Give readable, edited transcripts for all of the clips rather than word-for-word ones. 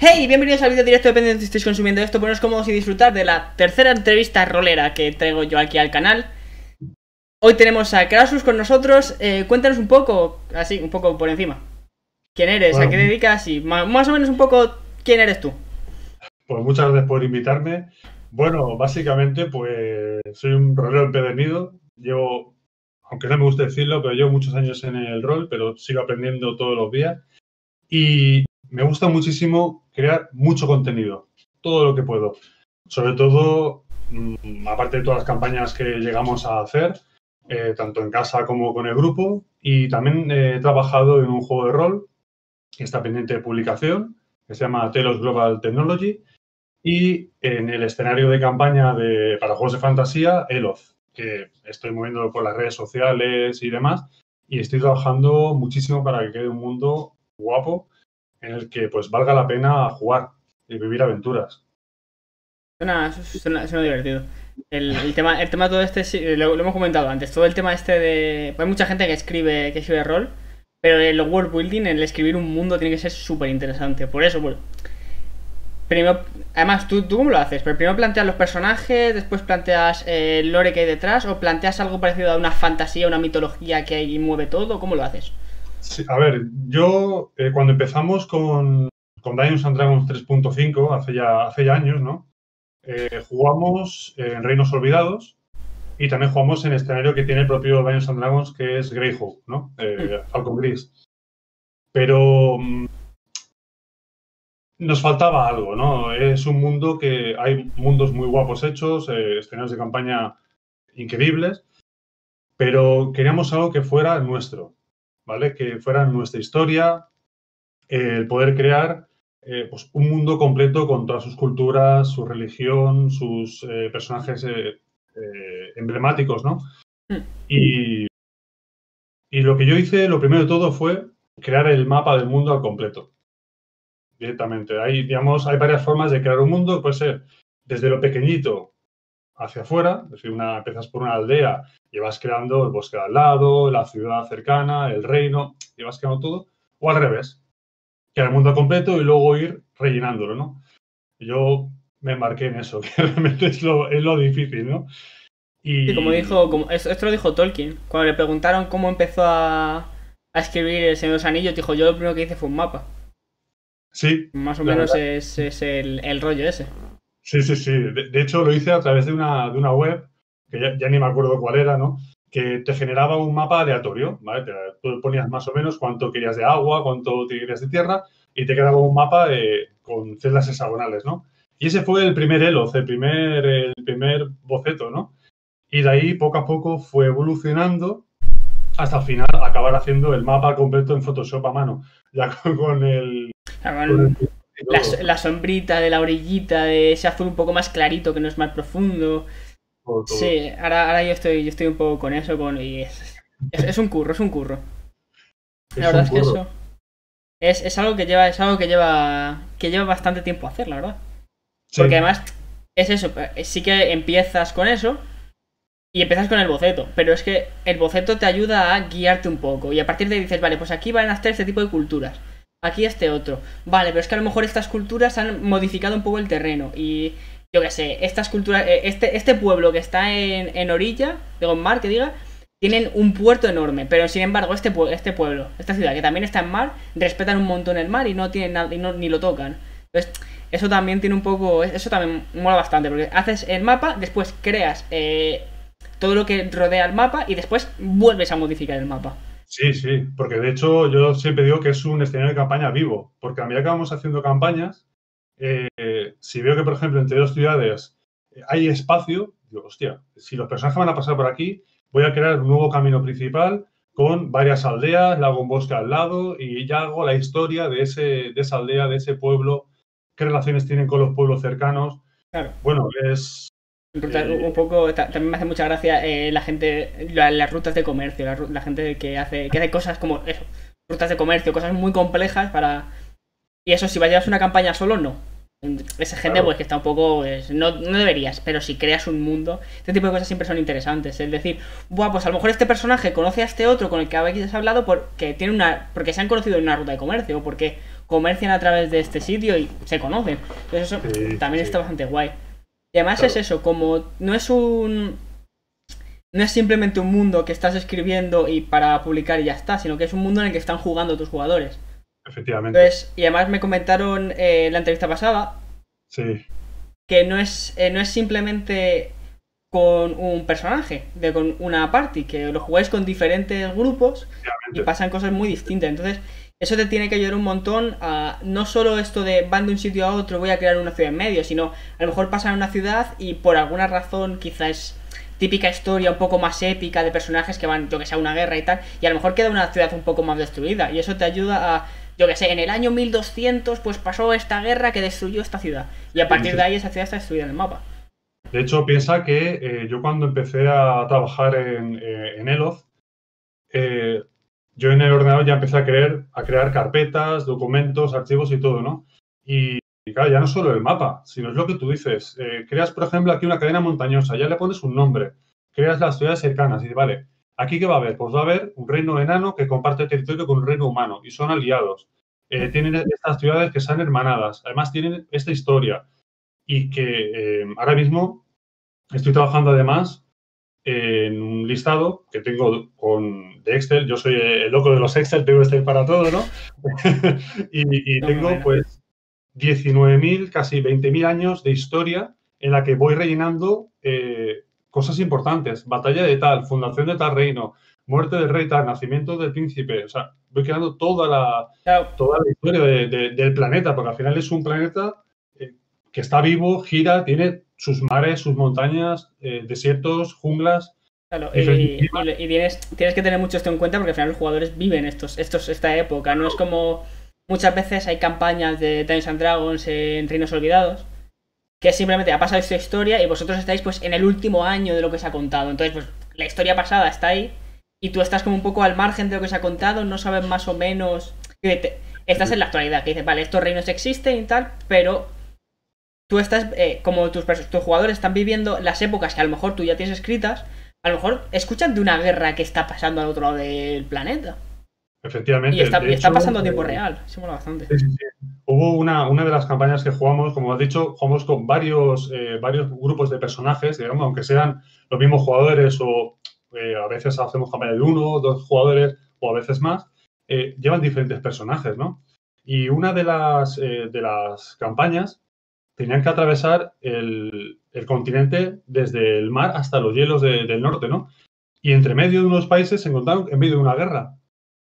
Hey, bienvenidos al vídeo directo, depende de donde estéis consumiendo esto. Poneros cómodos y disfrutar de la tercera entrevista rolera que traigo yo aquí al canal. Hoy tenemos a Krasus con nosotros. Cuéntanos un poco, así, un poco por encima, quién eres, Bueno, a qué dedicas y más o menos un poco quién eres tú. pues muchas gracias por invitarme. Bueno, básicamente, pues soy un rolero empedernido. Llevo, aunque no me guste decirlo, pero llevo muchos años en el rol, pero sigo aprendiendo todos los días. Y me gusta muchísimo crear mucho contenido, todo lo que puedo. Sobre todo, aparte de todas las campañas que llegamos a hacer, tanto en casa como con el grupo. Y también he trabajado en un juego de rol que está pendiente de publicación, que se llama Telos Global Technology. Y en el escenario de campaña para juegos de fantasía, Eloth, que estoy moviendo por las redes sociales y demás, y estoy trabajando muchísimo para que quede un mundo guapo en el que pues valga la pena jugar y vivir aventuras. Suena divertido. El tema todo este, sí, lo hemos comentado antes, todo el tema este de... Hay mucha gente que escribe rol, pero el world building, el escribir un mundo tiene que ser súper interesante. Por eso, bueno, primero, además, ¿tú cómo lo haces? Pero primero planteas los personajes, después planteas el lore que hay detrás, o planteas algo parecido a una fantasía, una mitología que hay y mueve todo. ¿Cómo lo haces? Sí, a ver, yo cuando empezamos con Dungeons and Dragons 3.5, hace ya años, ¿no? Jugamos en Reinos Olvidados. Y también jugamos en escenario que tiene el propio Dungeons and Dragons, que es Greyhawk, ¿no? Falcon Gris. Pero nos faltaba algo, ¿no? Es un mundo que hay mundos muy guapos hechos, escenarios de campaña increíbles, pero queríamos algo que fuera nuestro, ¿vale? Que fuera nuestra historia, el poder crear pues un mundo completo con todas sus culturas, su religión, sus personajes emblemáticos, ¿no? Y lo que yo hice, lo primero de todo, fue crear el mapa del mundo al completo, directamente. Hay varias formas de crear un mundo. Puede ser desde lo pequeñito hacia afuera, es decir, empiezas por una aldea y vas creando el bosque de al lado, la ciudad cercana, el reino, y vas creando todo. O al revés, crear el mundo al completo y luego ir rellenándolo, ¿no? Yo me embarqué en eso, que realmente es lo difícil, ¿no? Sí, como Y dijo, esto lo dijo Tolkien. Cuando le preguntaron cómo empezó a escribir El Señor de los Anillos, dijo, yo lo primero que hice fue un mapa. sí, Más o la menos verdad. es el rollo ese. Sí, sí, sí. De hecho, lo hice a través de una web, que ya ni me acuerdo cuál era, ¿no? Que te generaba un mapa aleatorio, ¿vale? Tú ponías más o menos cuánto querías de agua, cuánto querías de tierra, y te quedaba un mapa con celdas hexagonales, ¿no? Y ese fue el primer Eloth, el primer boceto, ¿no? Y de ahí, poco a poco, fue evolucionando hasta al final acabar haciendo el mapa completo en Photoshop a mano, ya con el y todo, La sombrita de la orillita, de ese azul un poco más clarito que no es más profundo. todo. Sí, ahora yo estoy un poco con eso, y es un curro, es un curro. La Es verdad un es que curro. eso es algo que lleva bastante tiempo hacer, la verdad. Porque Sí, además es eso, sí que empiezas con eso y empiezas con el boceto, pero es que el boceto te ayuda a guiarte un poco y a partir de ahí dices, vale, pues aquí van a estar este tipo de culturas, aquí este otro, vale, pero es que a lo mejor estas culturas han modificado un poco el terreno y yo qué sé, estas culturas, este pueblo que está en orilla, digo en mar, que diga, tienen un puerto enorme, pero sin embargo este pueblo, esta ciudad que también está en mar, respetan un montón el mar y no tienen nada, ni lo tocan. Entonces, eso también tiene un poco, eso también mola bastante, porque haces el mapa, después creas todo lo que rodea el mapa y después vuelves a modificar el mapa. sí, sí, porque de hecho yo siempre digo que es un escenario de campaña vivo, porque a medida que vamos haciendo campañas, si veo que, por ejemplo, entre dos ciudades hay espacio, digo, hostia, si los personajes van a pasar por aquí, voy a crear un nuevo camino principal con varias aldeas, le hago un bosque al lado y ya hago la historia de esa aldea, de ese pueblo, qué relaciones tienen con los pueblos cercanos. Claro. Bueno, es... Un poco, también me hace mucha gracia la gente, las rutas de comercio, la gente que hace cosas como eso, rutas de comercio, cosas muy complejas para... Y eso, si vayas a una campaña solo, no. Esa gente, Claro, pues que está un poco. No deberías, pero si creas un mundo, este tipo de cosas siempre son interesantes. Es decir, buah, pues a lo mejor este personaje conoce a este otro con el que habéis hablado porque se han conocido en una ruta de comercio, o porque comercian a través de este sitio y se conocen. Entonces eso también está bastante guay. Y además es eso, como no es simplemente un mundo que estás escribiendo y para publicar y ya está, sino que es un mundo en el que están jugando tus jugadores. Efectivamente. Entonces, y además me comentaron en la entrevista pasada que no es simplemente con un personaje, con una party, que lo jugáis con diferentes grupos y pasan cosas muy distintas. Entonces, eso te tiene que ayudar un montón a no solo esto de van de un sitio a otro, voy a crear una ciudad en medio, sino a lo mejor pasan a una ciudad y por alguna razón quizás típica historia un poco más épica de personajes que van, yo que sé, a una guerra y tal, y a lo mejor queda una ciudad un poco más destruida, y eso te ayuda a, yo que sé, en el año 1200 pues pasó esta guerra que destruyó esta ciudad, y a partir de ahí esa ciudad está destruida en el mapa. De hecho, piensa que yo cuando empecé a trabajar en Eloth, yo en el ordenador ya empecé a crear carpetas, documentos, archivos y todo, ¿no? Y claro, ya no solo el mapa, sino es lo que tú dices. Creas, por ejemplo, aquí una cadena montañosa, ya le pones un nombre, creas las ciudades cercanas y dices, vale, ¿aquí qué va a haber? Pues va a haber un reino enano que comparte territorio con un reino humano y son aliados. Tienen estas ciudades que son hermanadas, además tienen esta historia y que ahora mismo estoy trabajando además en un listado que tengo de Excel. Yo soy el loco de los Excel, tengo Excel para todo, ¿no? y tengo pues 19.000, casi 20.000 años de historia en la que voy rellenando cosas importantes. Batalla de tal, fundación de tal reino, muerte del rey tal, nacimiento del príncipe. O sea, voy creando toda la historia del planeta, porque al final es un planeta que está vivo, gira, tiene sus mares, sus montañas, desiertos, junglas. Claro, y tienes que tener mucho esto en cuenta porque al final los jugadores viven esta época. No es como muchas veces hay campañas de Dungeons and Dragons en Reinos Olvidados que simplemente ha pasado esta historia y vosotros estáis pues en el último año de lo que se ha contado. Entonces, pues la historia pasada está ahí y tú estás como un poco al margen de lo que se ha contado, no sabes más o menos. Estás en la actualidad, que dices, vale, estos reinos existen y tal, pero tú estás, como tus jugadores están viviendo las épocas que a lo mejor tú ya tienes escritas, a lo mejor escuchan de una guerra que está pasando al otro lado del planeta. Efectivamente. Y está pasando a tiempo real. Eso mola bastante. Sí. Hubo una de las campañas que jugamos, como has dicho, jugamos con varios grupos de personajes, digamos, aunque sean los mismos jugadores o a veces hacemos campañas de 1 o 2 jugadores o a veces más, llevan diferentes personajes, ¿no? Y una de las campañas tenían que atravesar el continente desde el mar hasta los hielos del norte, ¿no? Y entre medio de unos países se encontraron en medio de una guerra,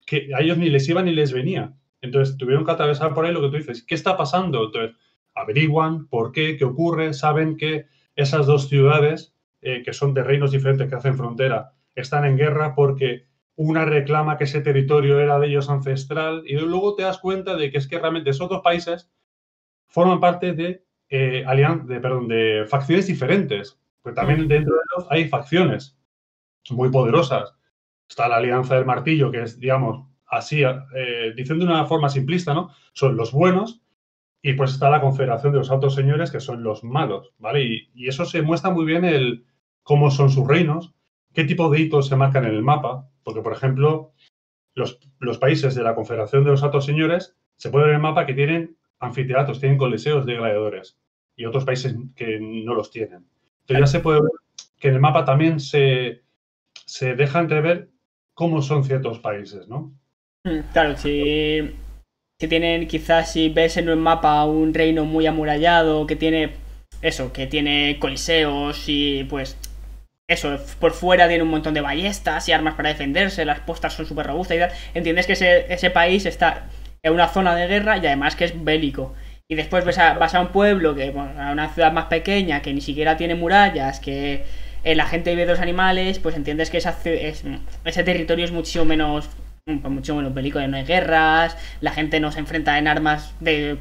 que a ellos ni les iba ni les venía. Entonces tuvieron que atravesar por ahí lo que tú dices. ¿Qué está pasando? Entonces averiguan por qué ocurre, saben que esas dos ciudades, que son de reinos diferentes que hacen frontera, están en guerra porque una reclama que ese territorio era de ellos ancestral y luego te das cuenta de que es que realmente esos dos países forman parte de facciones diferentes. Pero también dentro de ellos hay facciones muy poderosas. Está la Alianza del Martillo, que es, digamos, así, diciendo de una forma simplista, ¿no? Son los buenos, y pues está la Confederación de los Altos Señores, que son los malos, ¿vale? Y eso se muestra muy bien cómo son sus reinos, qué tipo de hitos se marcan en el mapa, porque, por ejemplo, los países de la Confederación de los Altos Señores se puede ver en el mapa que tienen anfiteatros, tienen coliseos de gladiadores, y otros países que no los tienen. Entonces ya se puede ver que en el mapa también se deja entrever cómo son ciertos países, ¿no? Claro, si tienen, quizás si ves en un mapa un reino muy amurallado, que tiene coliseos y pues eso, por fuera tiene un montón de ballestas y armas para defenderse, las postas son súper robustas y tal, entiendes que ese país está en una zona de guerra y además que es bélico. Y después vas a un pueblo, a una ciudad más pequeña que ni siquiera tiene murallas, que la gente vive de los animales, pues entiendes que ese territorio es mucho menos bélico, no hay guerras, la gente no se enfrenta en armas de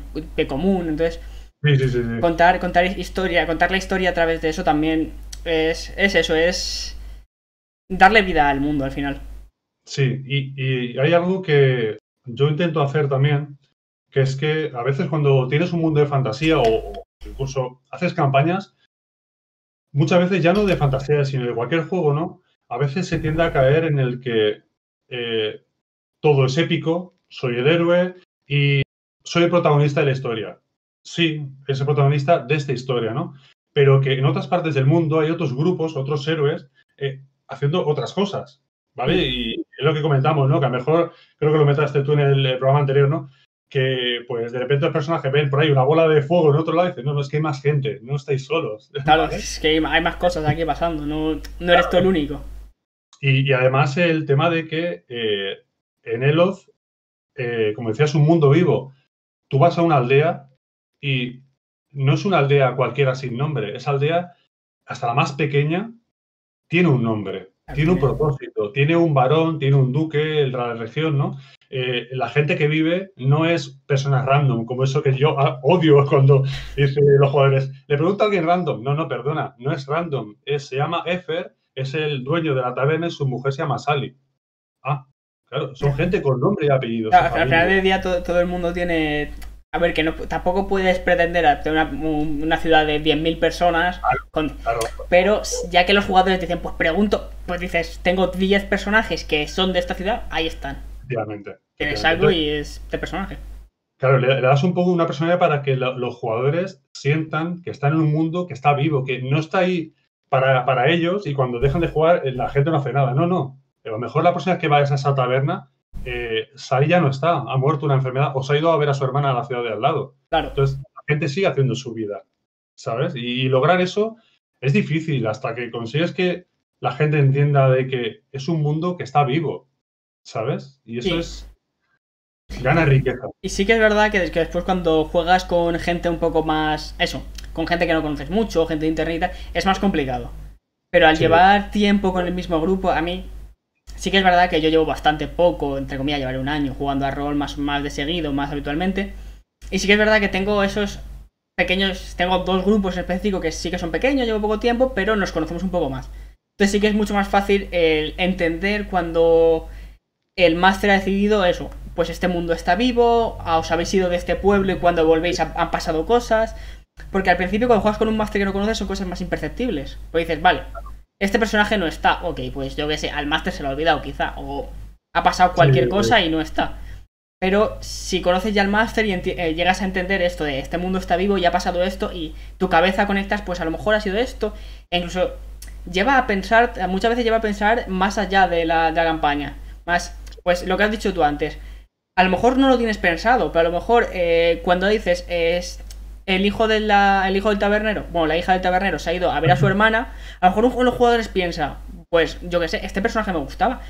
común, entonces sí. contar la historia a través de eso también es eso, es darle vida al mundo al final. Sí, y hay algo que yo intento hacer también, que es que a veces cuando tienes un mundo de fantasía o incluso haces campañas, muchas veces ya no de fantasía, sino de cualquier juego, ¿no? A veces se tiende a caer en el que todo es épico, soy el héroe y soy el protagonista de la historia. Sí, es el protagonista de esta historia, ¿no? Pero que en otras partes del mundo hay otros grupos, otros héroes, haciendo otras cosas, ¿vale? Y es lo que comentamos, ¿no? Que a lo mejor, creo que lo metaste tú en el programa anterior, ¿no? Que, pues, de repente los personajes ven por ahí una bola de fuego en otro lado y dicen, no, no, es que hay más gente, no estáis solos. Claro, ¿vale? es que hay más cosas aquí pasando, no eres tú el único. Y además el tema de que en Eloth, como decías, es un mundo vivo. Tú vas a una aldea y no es una aldea cualquiera sin nombre, esa aldea, hasta la más pequeña, tiene un nombre, tiene un propósito, tiene un varón, tiene un duque, el de la región, ¿no? La gente que vive no es personas random, como eso que yo odio cuando dicen los jugadores. Le pregunto a alguien random. No, no, perdona, no es random. Se llama Efer, es el dueño de la taberna y su mujer se llama Sally. Ah, claro, son gente con nombre y apellido. Claro, al final del día todo el mundo tiene... A ver, que no, tampoco puedes pretender hacer una ciudad de 10.000 personas, Claro. pero ya que los jugadores dicen, pues pregunto, pues dices, tengo 10 personajes que son de esta ciudad, ahí están. Efectivamente. Tienes algo y es de personaje. Claro, le das un poco una personalidad para que los jugadores sientan que están en un mundo que está vivo, que no está ahí para ellos y cuando dejan de jugar la gente no hace nada. No, no. A lo mejor la próxima vez que vayas a esa taberna, Sari ya no está, ha muerto una enfermedad o se ha ido a ver a su hermana a la ciudad de al lado. Claro. Entonces, la gente sigue haciendo su vida, ¿sabes? Y lograr eso es difícil hasta que consigues que la gente entienda de que es un mundo que está vivo, ¿sabes? Y eso es... Gana riqueza. Y sí que es verdad que después cuando juegas con gente un poco más... Eso, con gente que no conoces mucho, gente de internet y tal, es más complicado. Pero al llevar tiempo con el mismo grupo, a mí... Sí que es verdad que yo llevo bastante poco, entre comillas, llevaré un año jugando a rol más de seguido, más habitualmente. Y sí que es verdad que tengo esos pequeños... Tengo 2 grupos específicos que sí que son pequeños, llevo poco tiempo, pero nos conocemos un poco más. Entonces sí que es mucho más fácil el entender cuando el máster ha decidido eso. Pues este mundo está vivo, os habéis ido de este pueblo y cuando volvéis han pasado cosas. Porque al principio cuando juegas con un máster que no conoces son cosas más imperceptibles. Pues dices, vale, este personaje no está, ok, pues yo qué sé, al máster se lo ha olvidado quizá, o ha pasado cualquier cosa y no está. Pero si conoces ya al máster y llegas a entender esto de este mundo está vivo y ha pasado esto y tu cabeza conectas, pues a lo mejor ha sido esto, e incluso lleva a pensar, muchas veces lleva a pensar más allá de la campaña. Más, pues lo que has dicho tú antes, a lo mejor no lo tienes pensado, pero a lo mejor cuando dices es el hijo del tabernero, bueno, la hija del tabernero se ha ido a ver a su hermana, a lo mejor uno de los jugadores piensa, pues yo qué sé, este personaje me gustaba.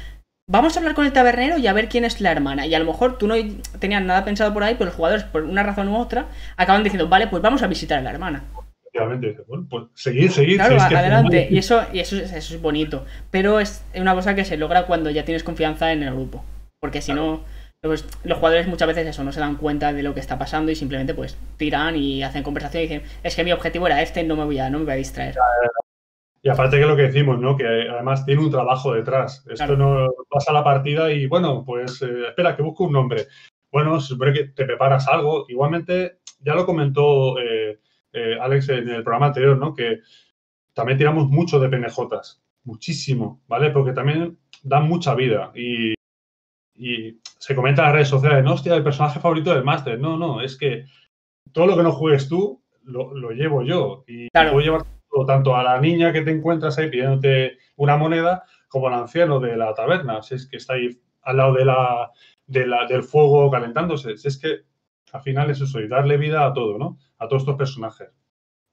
Vamos a hablar con el tabernero y a ver quién es la hermana. Y a lo mejor tú no tenías nada pensado por ahí, pero los jugadores, por una razón u otra, acaban diciendo, vale, pues vamos a visitar a la hermana. Efectivamente, bueno, pues seguir. Claro, si es que adelante. Y eso es bonito. Pero es una cosa que se logra cuando ya tienes confianza en el grupo. Porque si no, pues, los jugadores muchas veces eso no se dan cuenta de lo que está pasando y simplemente pues tiran y hacen conversación y dicen, es que mi objetivo era este, no me voy a distraer. Y aparte que lo que decimos, ¿no? Que además tiene un trabajo detrás. Esto no pasa la partida y bueno, pues espera, que busco un nombre. Bueno, se supone que te preparas algo. Igualmente, ya lo comentó Alex en el programa anterior, ¿no? Que también tiramos mucho de PNJs. Muchísimo, ¿vale? Porque también dan mucha vida. Y se comenta en las redes sociales, no, hostia, el personaje favorito del máster. No, no, es que todo lo que no juegues tú, lo llevo yo. Y puedo llevar tanto a la niña que te encuentras ahí pidiéndote una moneda, como al anciano de la taberna. Si es que está ahí al lado del fuego calentándose. Si es que al final es eso, y darle vida a todo, ¿no? A todos estos personajes.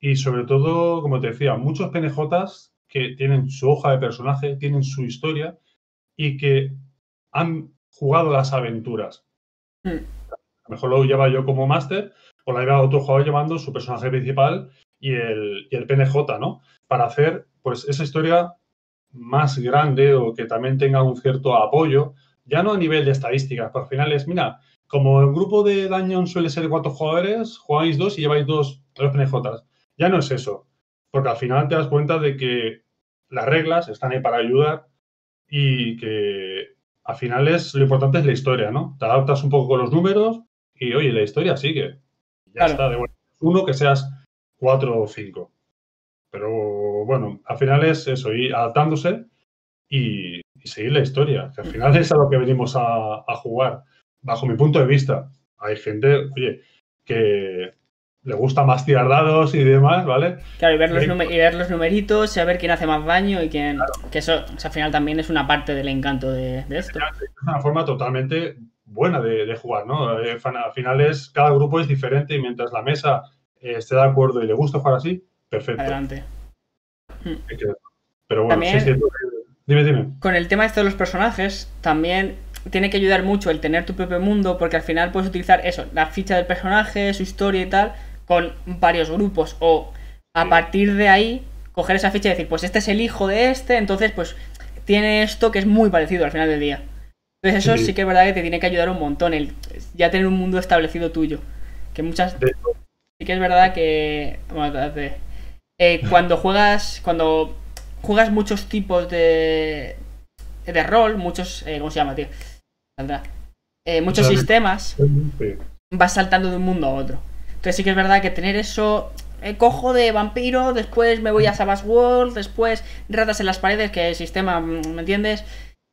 Y sobre todo, como te decía, muchos PNJs que tienen su hoja de personaje, tienen su historia y que han jugado las aventuras. A lo mejor lo lleva yo como máster o la lleva otro jugador llevando su personaje principal y el PNJ, ¿no? Para hacer, pues, esa historia más grande o que también tenga un cierto apoyo, ya no a nivel de estadísticas, pero al final es, mira, como el grupo de Dungeon suele ser de 4 jugadores, jugáis 2 y lleváis 2 PNJs. Ya no es eso, porque al final te das cuenta de que las reglas están ahí para ayudar y que al final lo importante es la historia, ¿no? Te adaptas un poco con los números y, oye, la historia sigue. Ya está, de bueno, uno que seas 4 o 5. Pero bueno, al final es eso, ir adaptándose y seguir la historia, que al final es a lo que venimos a jugar, bajo mi punto de vista. hay gente, oye, que le gusta más tirar dados y demás, ¿vale? Claro, y ver los numeritos, saber quién hace más daño y quién... Claro. Que eso, o sea, al final también es una parte del encanto de esto. Es una forma totalmente buena de jugar, ¿no? Al final cada grupo es diferente y mientras la mesa esté de acuerdo y le gusta jugar así, perfecto. Adelante. Pero bueno, también, sí, dime. Con el tema de los personajes, también tiene que ayudar mucho el tener tu propio mundo, porque al final puedes utilizar eso, la ficha del personaje, su historia y tal, con varios grupos, o a partir de ahí coger esa ficha y decir, pues este es el hijo de este, entonces pues tiene esto que es muy parecido al final del día. Entonces eso sí que es verdad que te tiene que ayudar un montón, el ya tener un mundo establecido tuyo. Que muchas... Sí que es verdad que... cuando juegas muchos tipos de rol, muchos... ¿cómo se llama, tío? Muchos sistemas, vas saltando de un mundo a otro. Entonces sí que es verdad que tener eso... cojo de vampiro, después me voy a Savage World, después ratas en las paredes, que el sistema, ¿me entiendes?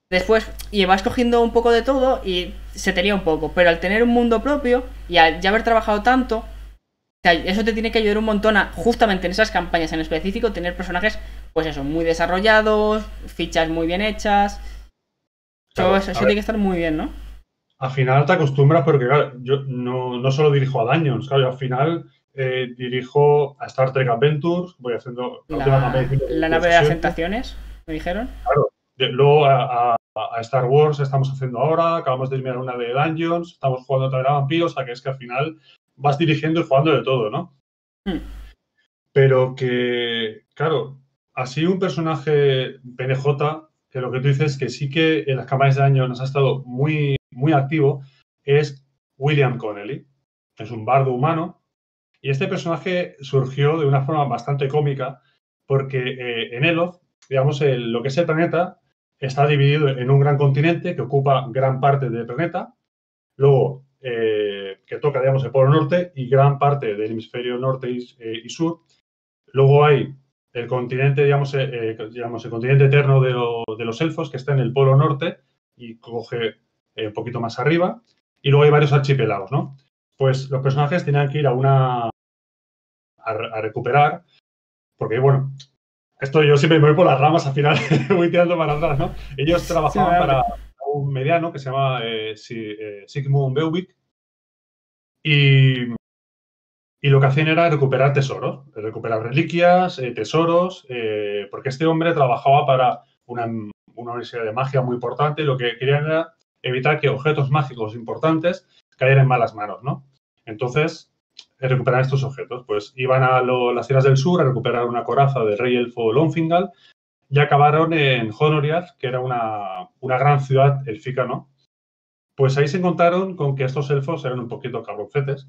Después, y vas cogiendo un poco de todo y se te lía un poco. Pero al tener un mundo propio y al ya haber trabajado tanto, eso te tiene que ayudar un montón a, justamente en esas campañas en específico, tener personajes, pues eso, muy desarrollados, fichas muy bien hechas. Claro, eso tiene que estar muy bien, ¿no? Al final te acostumbras porque, claro, yo no solo dirijo a Dungeons, claro, al final dirijo a Star Trek Adventures, voy haciendo la nave de las tentaciones, me dijeron. Claro, luego a Star Wars estamos haciendo ahora, acabamos de terminar una de Dungeons, estamos jugando otra de vampiros, o sea que es que al final vas dirigiendo y jugando de todo, ¿no? Pero que, claro, así un personaje PNJ, que lo que tú dices que sí que en las campañas de Dungeons nos ha estado muy, muy activo, es William Connelly. Es un bardo humano y este personaje surgió de una forma bastante cómica porque en Eloth, digamos, lo que es el planeta está dividido en un gran continente que ocupa gran parte del planeta, luego que toca, digamos, el polo norte y gran parte del hemisferio norte y sur. Luego hay el continente, digamos, el continente eterno de los elfos que está en el polo norte y coge un poquito más arriba. Y luego hay varios archipiélagos, ¿no? Pues los personajes tenían que ir a recuperar, porque, bueno, esto yo siempre me voy por las ramas, al final voy tirando para atrás, ¿no? Ellos trabajaban para un mediano que se llama Sigmund Beuvik y lo que hacían era recuperar tesoros, recuperar reliquias, tesoros, porque este hombre trabajaba para una universidad de magia muy importante y lo que querían era evitar que objetos mágicos importantes cayeran en malas manos, ¿no? Entonces, recuperar estos objetos. Pues iban a las tierras del sur a recuperar una coraza del rey elfo Lonfingal y acabaron en Honoriath, que era una gran ciudad élfica, ¿no? Pues ahí se encontraron con que estos elfos eran un poquito cabroncetes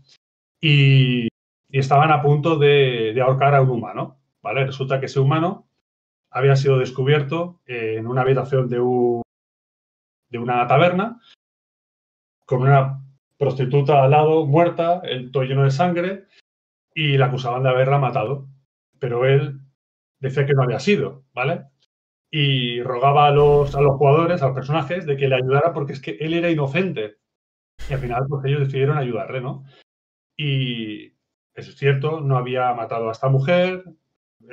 y estaban a punto de ahorcar a un humano, ¿vale? Resulta que ese humano había sido descubierto en una habitación de una taberna con una prostituta al lado, muerta, todo lleno de sangre, y la acusaban de haberla matado. Pero él decía que no había sido, ¿vale? Y rogaba a los jugadores, a los personajes, de que le ayudara porque es que él era inocente. Y al final, pues ellos decidieron ayudarle, ¿no? Y eso es cierto, no había matado a esta mujer,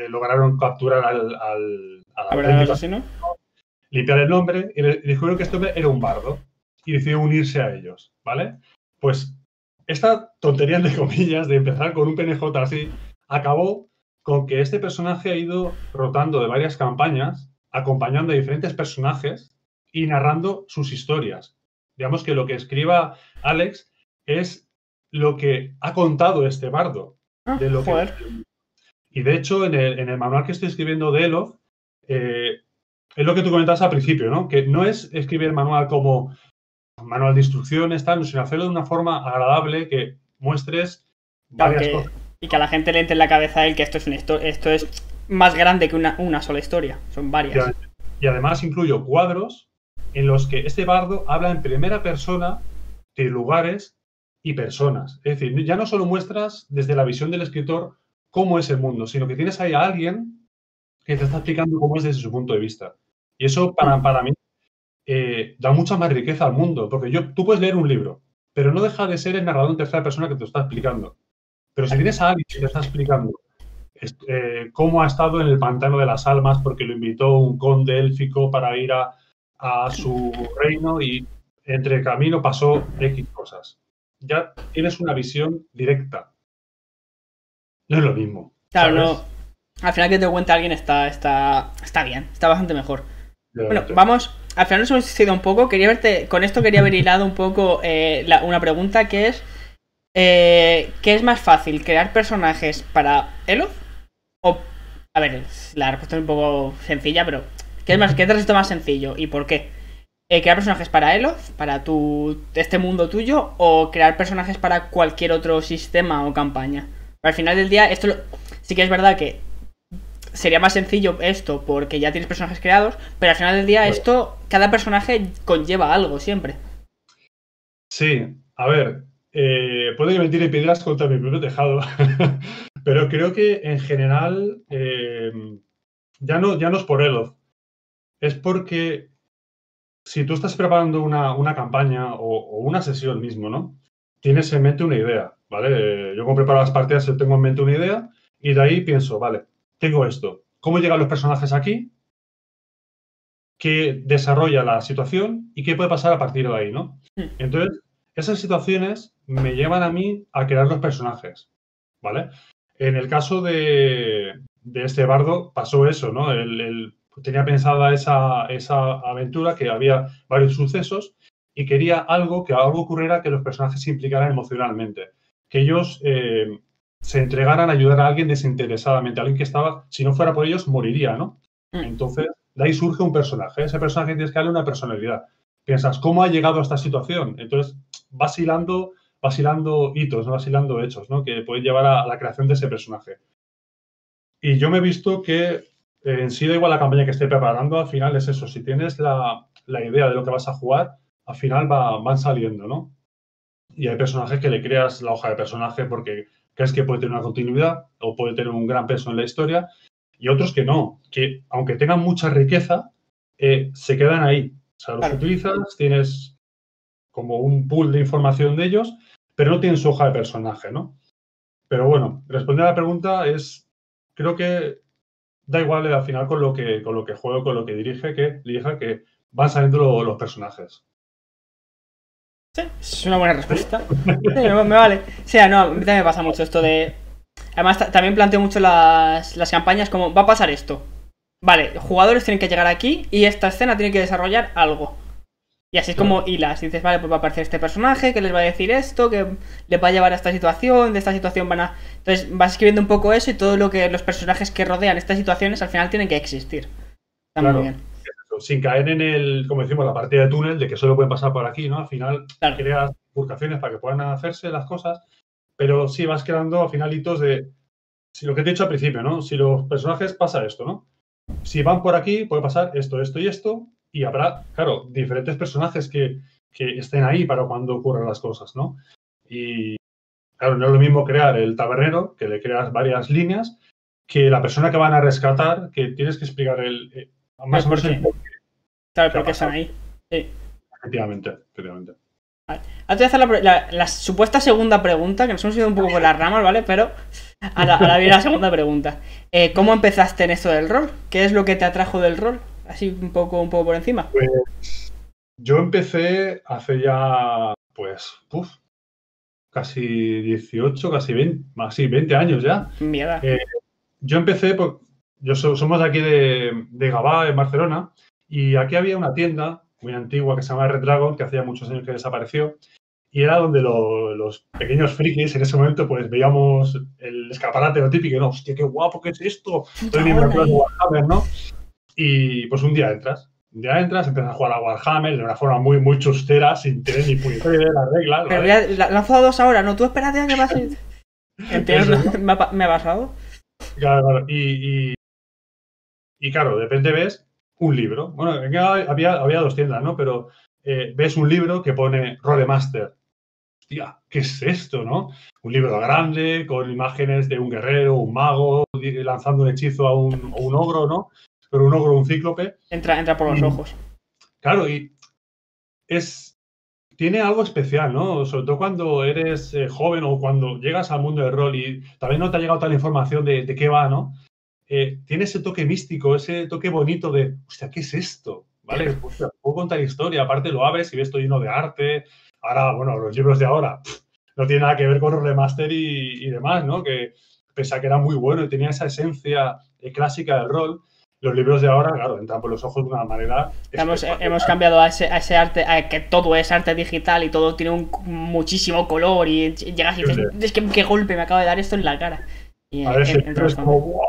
lograron capturar al asesino, limpiar el nombre y descubrieron que este hombre era un bardo y decidió unirse a ellos, ¿vale? Pues esta tontería, entre comillas, de empezar con un PNJ así, acabó con que este personaje ha ido rotando de varias campañas, acompañando a diferentes personajes y narrando sus historias. Digamos que lo que escriba Alex es lo que ha contado este bardo. Y de hecho, en el manual que estoy escribiendo de Eloth, es lo que tú comentabas al principio, ¿no? Que no es escribir el manual como manual de instrucciones, tal, sino hacerlo de una forma agradable, que muestres varias cosas. Y que a la gente le entre en la cabeza a él que esto es más grande que una sola historia. Son varias. Y además incluyo cuadros en los que este bardo habla en primera persona de lugares y personas. Es decir, ya no solo muestras desde la visión del escritor cómo es el mundo, sino que tienes ahí a alguien que te está explicando cómo es desde su punto de vista. Y eso para mí da mucha más riqueza al mundo, porque tú puedes leer un libro, pero no deja de ser el narrador en tercera persona que te lo está explicando. Pero si tienes a alguien que te está explicando cómo ha estado en el pantano de las almas porque lo invitó un conde élfico para ir a su reino y entre camino pasó X cosas. Ya tienes una visión directa. No es lo mismo. Claro, ¿sabes? no. Al final que te cuente alguien está bien, está bastante mejor. Bueno, Realmente. vamos. Al final nos hemos ido un poco. Quería verte. Con esto quería haber hilado un poco una pregunta que es. ¿Qué es más fácil? ¿Crear personajes para Eloth? O. A ver, la respuesta es un poco sencilla, pero. ¿Qué te resulta más sencillo? ¿Y por qué? ¿Crear personajes para Eloth? ¿Para este mundo tuyo? ¿O crear personajes para cualquier otro sistema o campaña? Pero al final del día, sí que es verdad que sería más sencillo esto porque ya tienes personajes creados, pero al final del día esto, cada personaje conlleva algo siempre. Sí, a ver, puedo mentir y piedras contra mi propio tejado, pero creo que en general ya no es por Eloth, es porque si tú estás preparando una campaña o una sesión mismo, ¿no? Tienes en mente una idea, ¿vale? Yo como preparo las partidas yo tengo en mente una idea y de ahí pienso, vale, tengo esto. ¿Cómo llegan los personajes aquí? ¿Qué desarrolla la situación? ¿Y qué puede pasar a partir de ahí, ¿no? Entonces, esas situaciones me llevan a mí a crear los personajes, ¿vale? En el caso de este bardo pasó eso, ¿no? Él tenía pensada esa aventura, que había varios sucesos y quería que algo ocurriera que los personajes se implicaran emocionalmente, que ellos se entregaran a ayudar a alguien desinteresadamente, a alguien que estaba, si no fuera por ellos, moriría, ¿no? Entonces, de ahí surge un personaje. Ese personaje tienes que darle una personalidad. Piensas, ¿cómo ha llegado a esta situación? Entonces, vas hilando hitos, ¿no? Vas hilando hechos, ¿no? Que pueden llevar a la creación de ese personaje. Y yo me he visto que en sí da igual la campaña que esté preparando, al final es eso. Si tienes la idea de lo que vas a jugar, al final van saliendo, ¿no? Y hay personajes que le creas la hoja de personaje porque crees que puede tener una continuidad o puede tener un gran peso en la historia, y otros que no, que aunque tengan mucha riqueza, se quedan ahí. O sea, los Claro. utilizas, tienes como un pool de información de ellos, pero no tienen su hoja de personaje, ¿no? Pero bueno, responder a la pregunta creo que da igual al final con lo que juego, con lo que dirija, que van saliendo los personajes. Sí, es una buena respuesta. Sí, me vale. O sea, no, a mí también me pasa mucho esto de. Además, también planteo mucho las campañas como, va a pasar esto. Vale, jugadores tienen que llegar aquí y esta escena tiene que desarrollar algo. Y así es como hilas. Dices, vale, pues va a aparecer este personaje que les va a decir esto, que les va a llevar a esta situación, de esta situación van a. Entonces vas escribiendo un poco eso y todo lo que los personajes que rodean estas situaciones al final tienen que existir. Está Claro, muy bien. sin caer en como decimos, la partida de túnel, de que solo pueden pasar por aquí, ¿no? Al final Claro. creas bifurcaciones para que puedan hacerse las cosas, pero sí vas creando al final hitos de, si lo que te he dicho al principio, ¿no? Si los personajes pasa esto, ¿no? Si van por aquí, puede pasar esto, esto y esto, y habrá, claro, diferentes personajes que estén ahí para cuando ocurran las cosas, ¿no? Y, claro, no es lo mismo crear el tabernero, que le creas varias líneas, que la persona que van a rescatar, que tienes que explicar más o menos el por qué. Claro, qué ha porque están pasado. ahí. Sí. Efectivamente. Vale. Antes de hacer la supuesta segunda pregunta, que nos hemos ido un poco por las ramas, ¿vale? Pero ahora viene la segunda pregunta. ¿Cómo empezaste en esto del rol? ¿Qué es lo que te atrajo del rol? Así un poco por encima. Pues yo empecé hace ya, pues, casi 18, casi 20 años ya. Mi edad. Yo empecé, somos de aquí de Gavà, en Barcelona, y aquí había una tienda muy antigua que se llama Red Dragon, que hacía muchos años que desapareció, y era donde los pequeños frikis en ese momento pues veíamos el escaparate, lo típico, ¿no? Hostia, qué guapo, ¿qué es esto? Entonces mi miniaturas de Warhammer, ¿no? Y pues un día entras, empiezas a jugar a Warhammer de una forma muy, muy chustera, sin tener ni puñetera idea de las reglas, Pero ¿vale? lanzo a 2 ahora, ¿no? Tú espérate a que pase. Entiendo, Eso, ¿no? me ha pasado. Claro. Y claro, de repente ves un libro. Bueno, había dos tiendas, ¿no? Pero ves un libro que pone Rolemaster. Hostia, ¿qué es esto, no? Un libro grande, con imágenes de un guerrero, un mago, lanzando un hechizo a un ogro, ¿no? Pero un ogro, un cíclope. Entra por los ojos. Claro, y es tiene algo especial, ¿no? Sobre todo cuando eres joven o cuando llegas al mundo del rol y tal vez no te ha llegado toda la información de qué va, ¿no? Tiene ese toque místico, ese toque bonito de, hostia, ¿qué es esto? ¿Vale? Hostia, puedo contar historia, aparte lo abres y ves todo lleno de arte. Ahora, bueno, los libros de ahora no tienen nada que ver con los remaster y demás, ¿no? Que pese a que era muy bueno y tenía esa esencia clásica del rol, los libros de ahora, claro, entran por los ojos de una manera Hemos cambiado a ese arte, a que todo es arte digital y todo tiene muchísimo color y llegas y dices, es que qué golpe me acaba de dar esto en la cara. Y a ver, es como, ¡guau!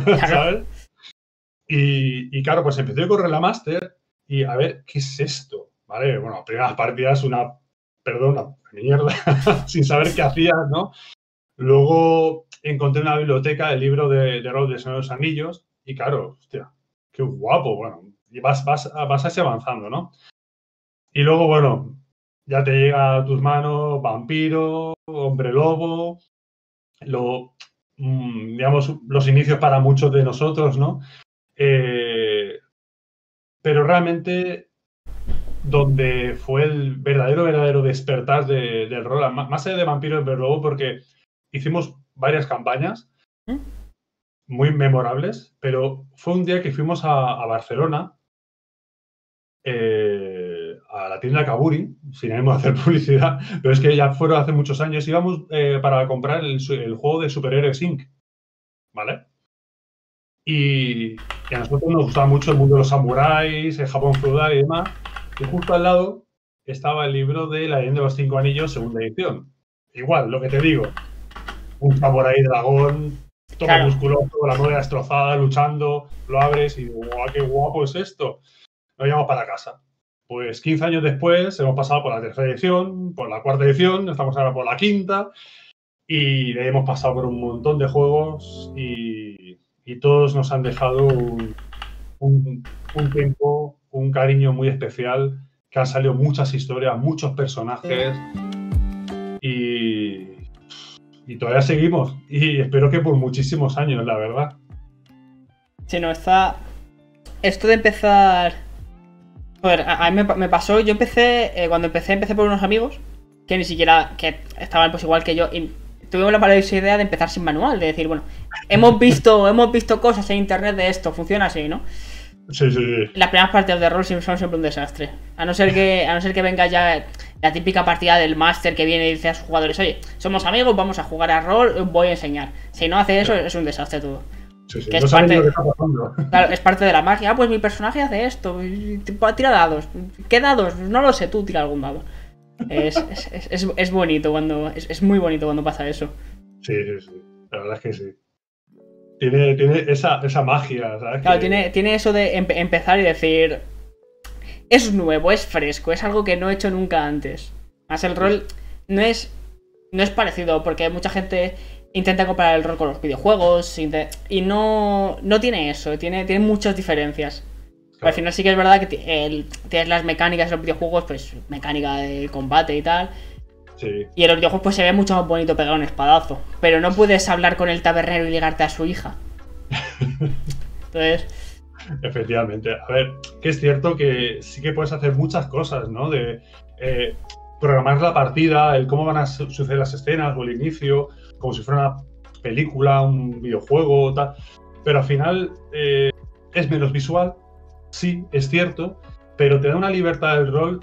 Claro. ¿Sabes? Y claro, pues empecé a correr la Master y a ver, ¿qué es esto? ¿Vale? Bueno, primeras partidas, una mierda, sin saber qué hacías, ¿no? Luego encontré una biblioteca, el libro de rol de Señor de los Anillos, y claro, hostia, qué guapo, bueno, y vas así avanzando, ¿no? Y luego, bueno, ya te llega a tus manos Vampiro, Hombre Lobo, digamos, los inicios para muchos de nosotros, ¿no? Pero realmente donde fue el verdadero despertar del rol, más allá de Vampiro y Hombre Lobo, porque hicimos varias campañas muy memorables, pero fue un día que fuimos a Barcelona, a la tienda Kaburi, sin ánimo de hacer publicidad, pero es que ya fueron hace muchos años, íbamos para comprar el juego de Superhéroes Inc., ¿vale? Y a nosotros nos gustaba mucho el mundo de los samuráis, el Japón feudal y demás, y justo al lado estaba el libro de La leyenda de los 5 anillos, segunda edición. Igual, lo que te digo, un samurái dragón, todo claro, musculoso, la novia destrozada, luchando, lo abres y digo, ¡guau, qué guapo es esto! Nos llevamos para casa. Pues 15 años después hemos pasado por la tercera edición, por la cuarta edición, estamos ahora por la quinta y hemos pasado por un montón de juegos y todos nos han dejado un tiempo, un cariño muy especial, que han salido muchas historias, muchos personajes y todavía seguimos y espero que por muchísimos años, la verdad. Sí, no, está... Esto de empezar... Joder, a mí me pasó, yo empecé, cuando empecé por unos amigos que ni siquiera, que estaban pues igual que yo y tuvimos la maravillosa idea de empezar sin manual, de decir, bueno, hemos visto cosas en internet de esto, funciona así, ¿no? Sí. Las primeras partidas de rol son siempre un desastre. A no ser que venga ya la típica partida del máster que viene y dice a sus jugadores, oye, somos amigos, vamos a jugar a rol, voy a enseñar. Si no hace eso, es un desastre todo. Sí. Que es, claro, es parte de la magia. Ah, pues mi personaje hace esto, tira dados. ¿Qué dados? No lo sé, tú tira algún dado. Es bonito cuando. Es muy bonito cuando pasa eso. Sí. La verdad es que sí. Tiene esa magia, ¿sabes? Claro, tiene eso de empezar y decir. Es nuevo, es fresco, es algo que no he hecho nunca antes. Más el rol no es parecido, porque mucha gente intenta comparar el rol con los videojuegos y no tiene eso, tiene muchas diferencias. Claro. Al final sí que es verdad que tienes las mecánicas de los videojuegos, pues mecánica de combate y tal. Sí. Y en los videojuegos pues se ve mucho más bonito pegar un espadazo. Pero no puedes hablar con el tabernero y ligarte a su hija. Entonces... Efectivamente. A ver, que es cierto que sí que puedes hacer muchas cosas, ¿no? De programar la partida, el cómo van a suceder las escenas o el inicio, como si fuera una película, un videojuego, tal. Pero al final es menos visual, sí, es cierto, pero te da una libertad del rol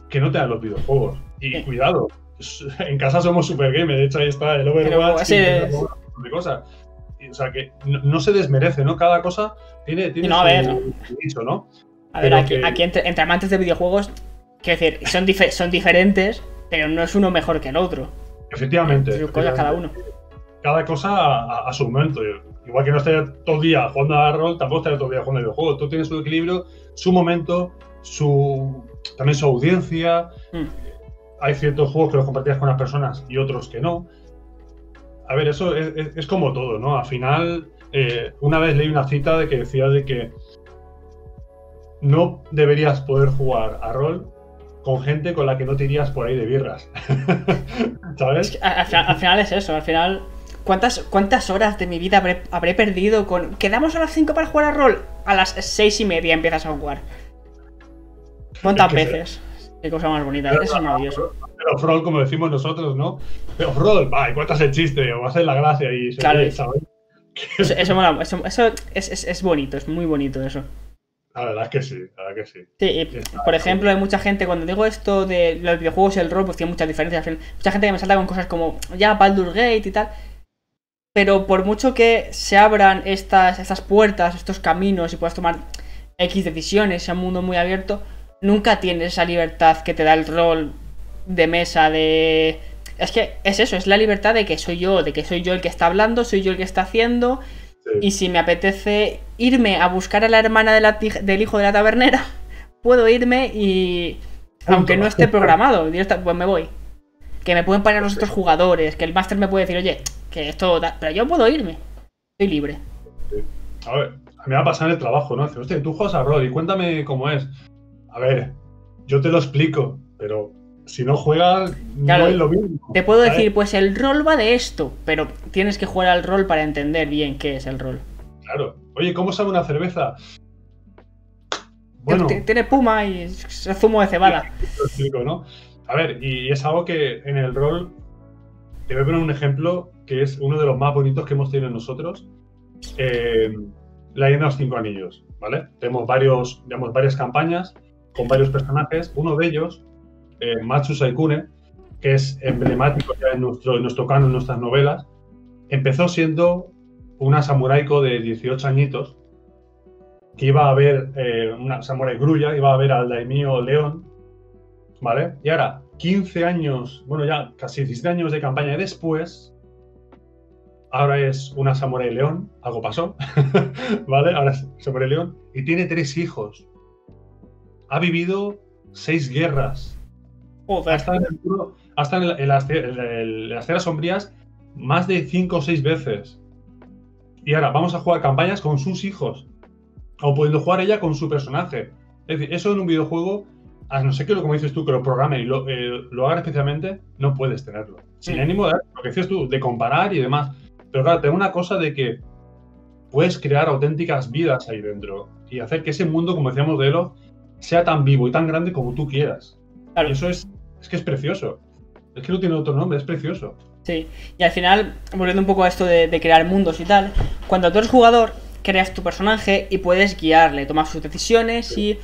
que no te dan los videojuegos. Y cuidado, en casa somos super gamer, de hecho ahí está el Overwatch y de cosas. O sea que no se desmerece, ¿no? Cada cosa tiene no, su nicho, ¿no? A ver, aquí entre amantes de videojuegos, quiero decir, son diferentes, pero no es uno mejor que el otro. Efectivamente. Cada uno. Cada cosa a su momento. Igual que no estés todo el día jugando a rol, tampoco estés todo el día jugando a videojuegos. Tú tienes su equilibrio, su momento, también su audiencia. Hay ciertos juegos que los compartías con las personas y otros que no. A ver, eso es como todo, ¿no? Al final, una vez leí una cita de que decía de que no deberías poder jugar a rol con gente con la que no te irías por ahí de birras. ¿Sabes? Al final es eso, al final... ¿Cuántas horas de mi vida habré perdido con... ¿Quedamos a las 5 para jugar a rol? A las 6:30 empiezas a jugar. ¿Cuántas veces? Qué cosa más bonita. Eso es maravilloso. El off-roll, como decimos nosotros, ¿no? El off-roll, va, y cuentas el chiste, o haces la gracia y se Claro, ríe, ¿sabes? eso mola, eso es bonito, es muy bonito eso. La verdad es que sí, la verdad que sí. Sí, y, por ejemplo, hay mucha gente, cuando digo esto de los videojuegos y el rol, pues tiene muchas diferencias. Mucha gente que me salta con cosas como, ya, Baldur's Gate y tal. Pero por mucho que se abran estas puertas, estos caminos y puedas tomar X decisiones, sea un mundo muy abierto, nunca tienes esa libertad que te da el rol de mesa de... Es que es eso, es la libertad de que soy yo el que está hablando, soy yo el que está haciendo. Sí. Y si me apetece irme a buscar a la hermana del hijo de la tabernera, puedo irme y... Aunque no esté programado, pues me voy. Que me pueden parar los otros jugadores, que el máster me puede decir, oye, que esto... Pero yo puedo irme. Soy libre. Sí. A ver, a mí me va a pasar en el trabajo, ¿no? Dice, hostia, tú juegas a rol y cuéntame cómo es. A ver, yo te lo explico, pero si no juegas, claro, no es lo mismo. Te puedo decir, pues el rol va de esto, pero tienes que jugar al rol para entender bien qué es el rol. Claro. Oye, ¿cómo sabe una cerveza? Bueno, tiene puma y es zumo de cebada. Lo explico, ¿no? A ver, y es algo que en el rol te voy a poner un ejemplo que es uno de los más bonitos que hemos tenido nosotros. La leyenda de los 5 anillos, ¿vale? Tenemos varias campañas con varios personajes. Uno de ellos, Matsu Saikune, que es emblemático ya en nuestro canon, en nuestras novelas, empezó siendo una samuráico de 18 añitos que iba a ver una samurai grulla, iba a ver al daimyo León, ¿vale? Y ahora, 15 años, bueno, ya casi 17 años de campaña después, ahora es una samurai león, algo pasó, ¿vale? Ahora es samurai león y tiene 3 hijos. Ha vivido 6 guerras. Joder. Ha estado en las tierras sombrías más de 5 o 6 veces. Y ahora vamos a jugar campañas con sus hijos. O pudiendo jugar ella con su personaje. Es decir, eso en un videojuego, a no ser que, como dices tú, que lo programe y lo haga especialmente, no puedes tenerlo. Sin ánimo de lo que dices tú, de comparar y demás. Pero claro, tengo una cosa de que puedes crear auténticas vidas ahí dentro y hacer que ese mundo, como decíamos de Elo, sea tan vivo y tan grande como tú quieras. Claro. Y eso es que es precioso. Es que no tiene otro nombre, es precioso. Sí, y al final, volviendo un poco a esto de crear mundos y tal, cuando tú eres jugador, creas tu personaje y puedes guiarle, tomas sus decisiones sí. Y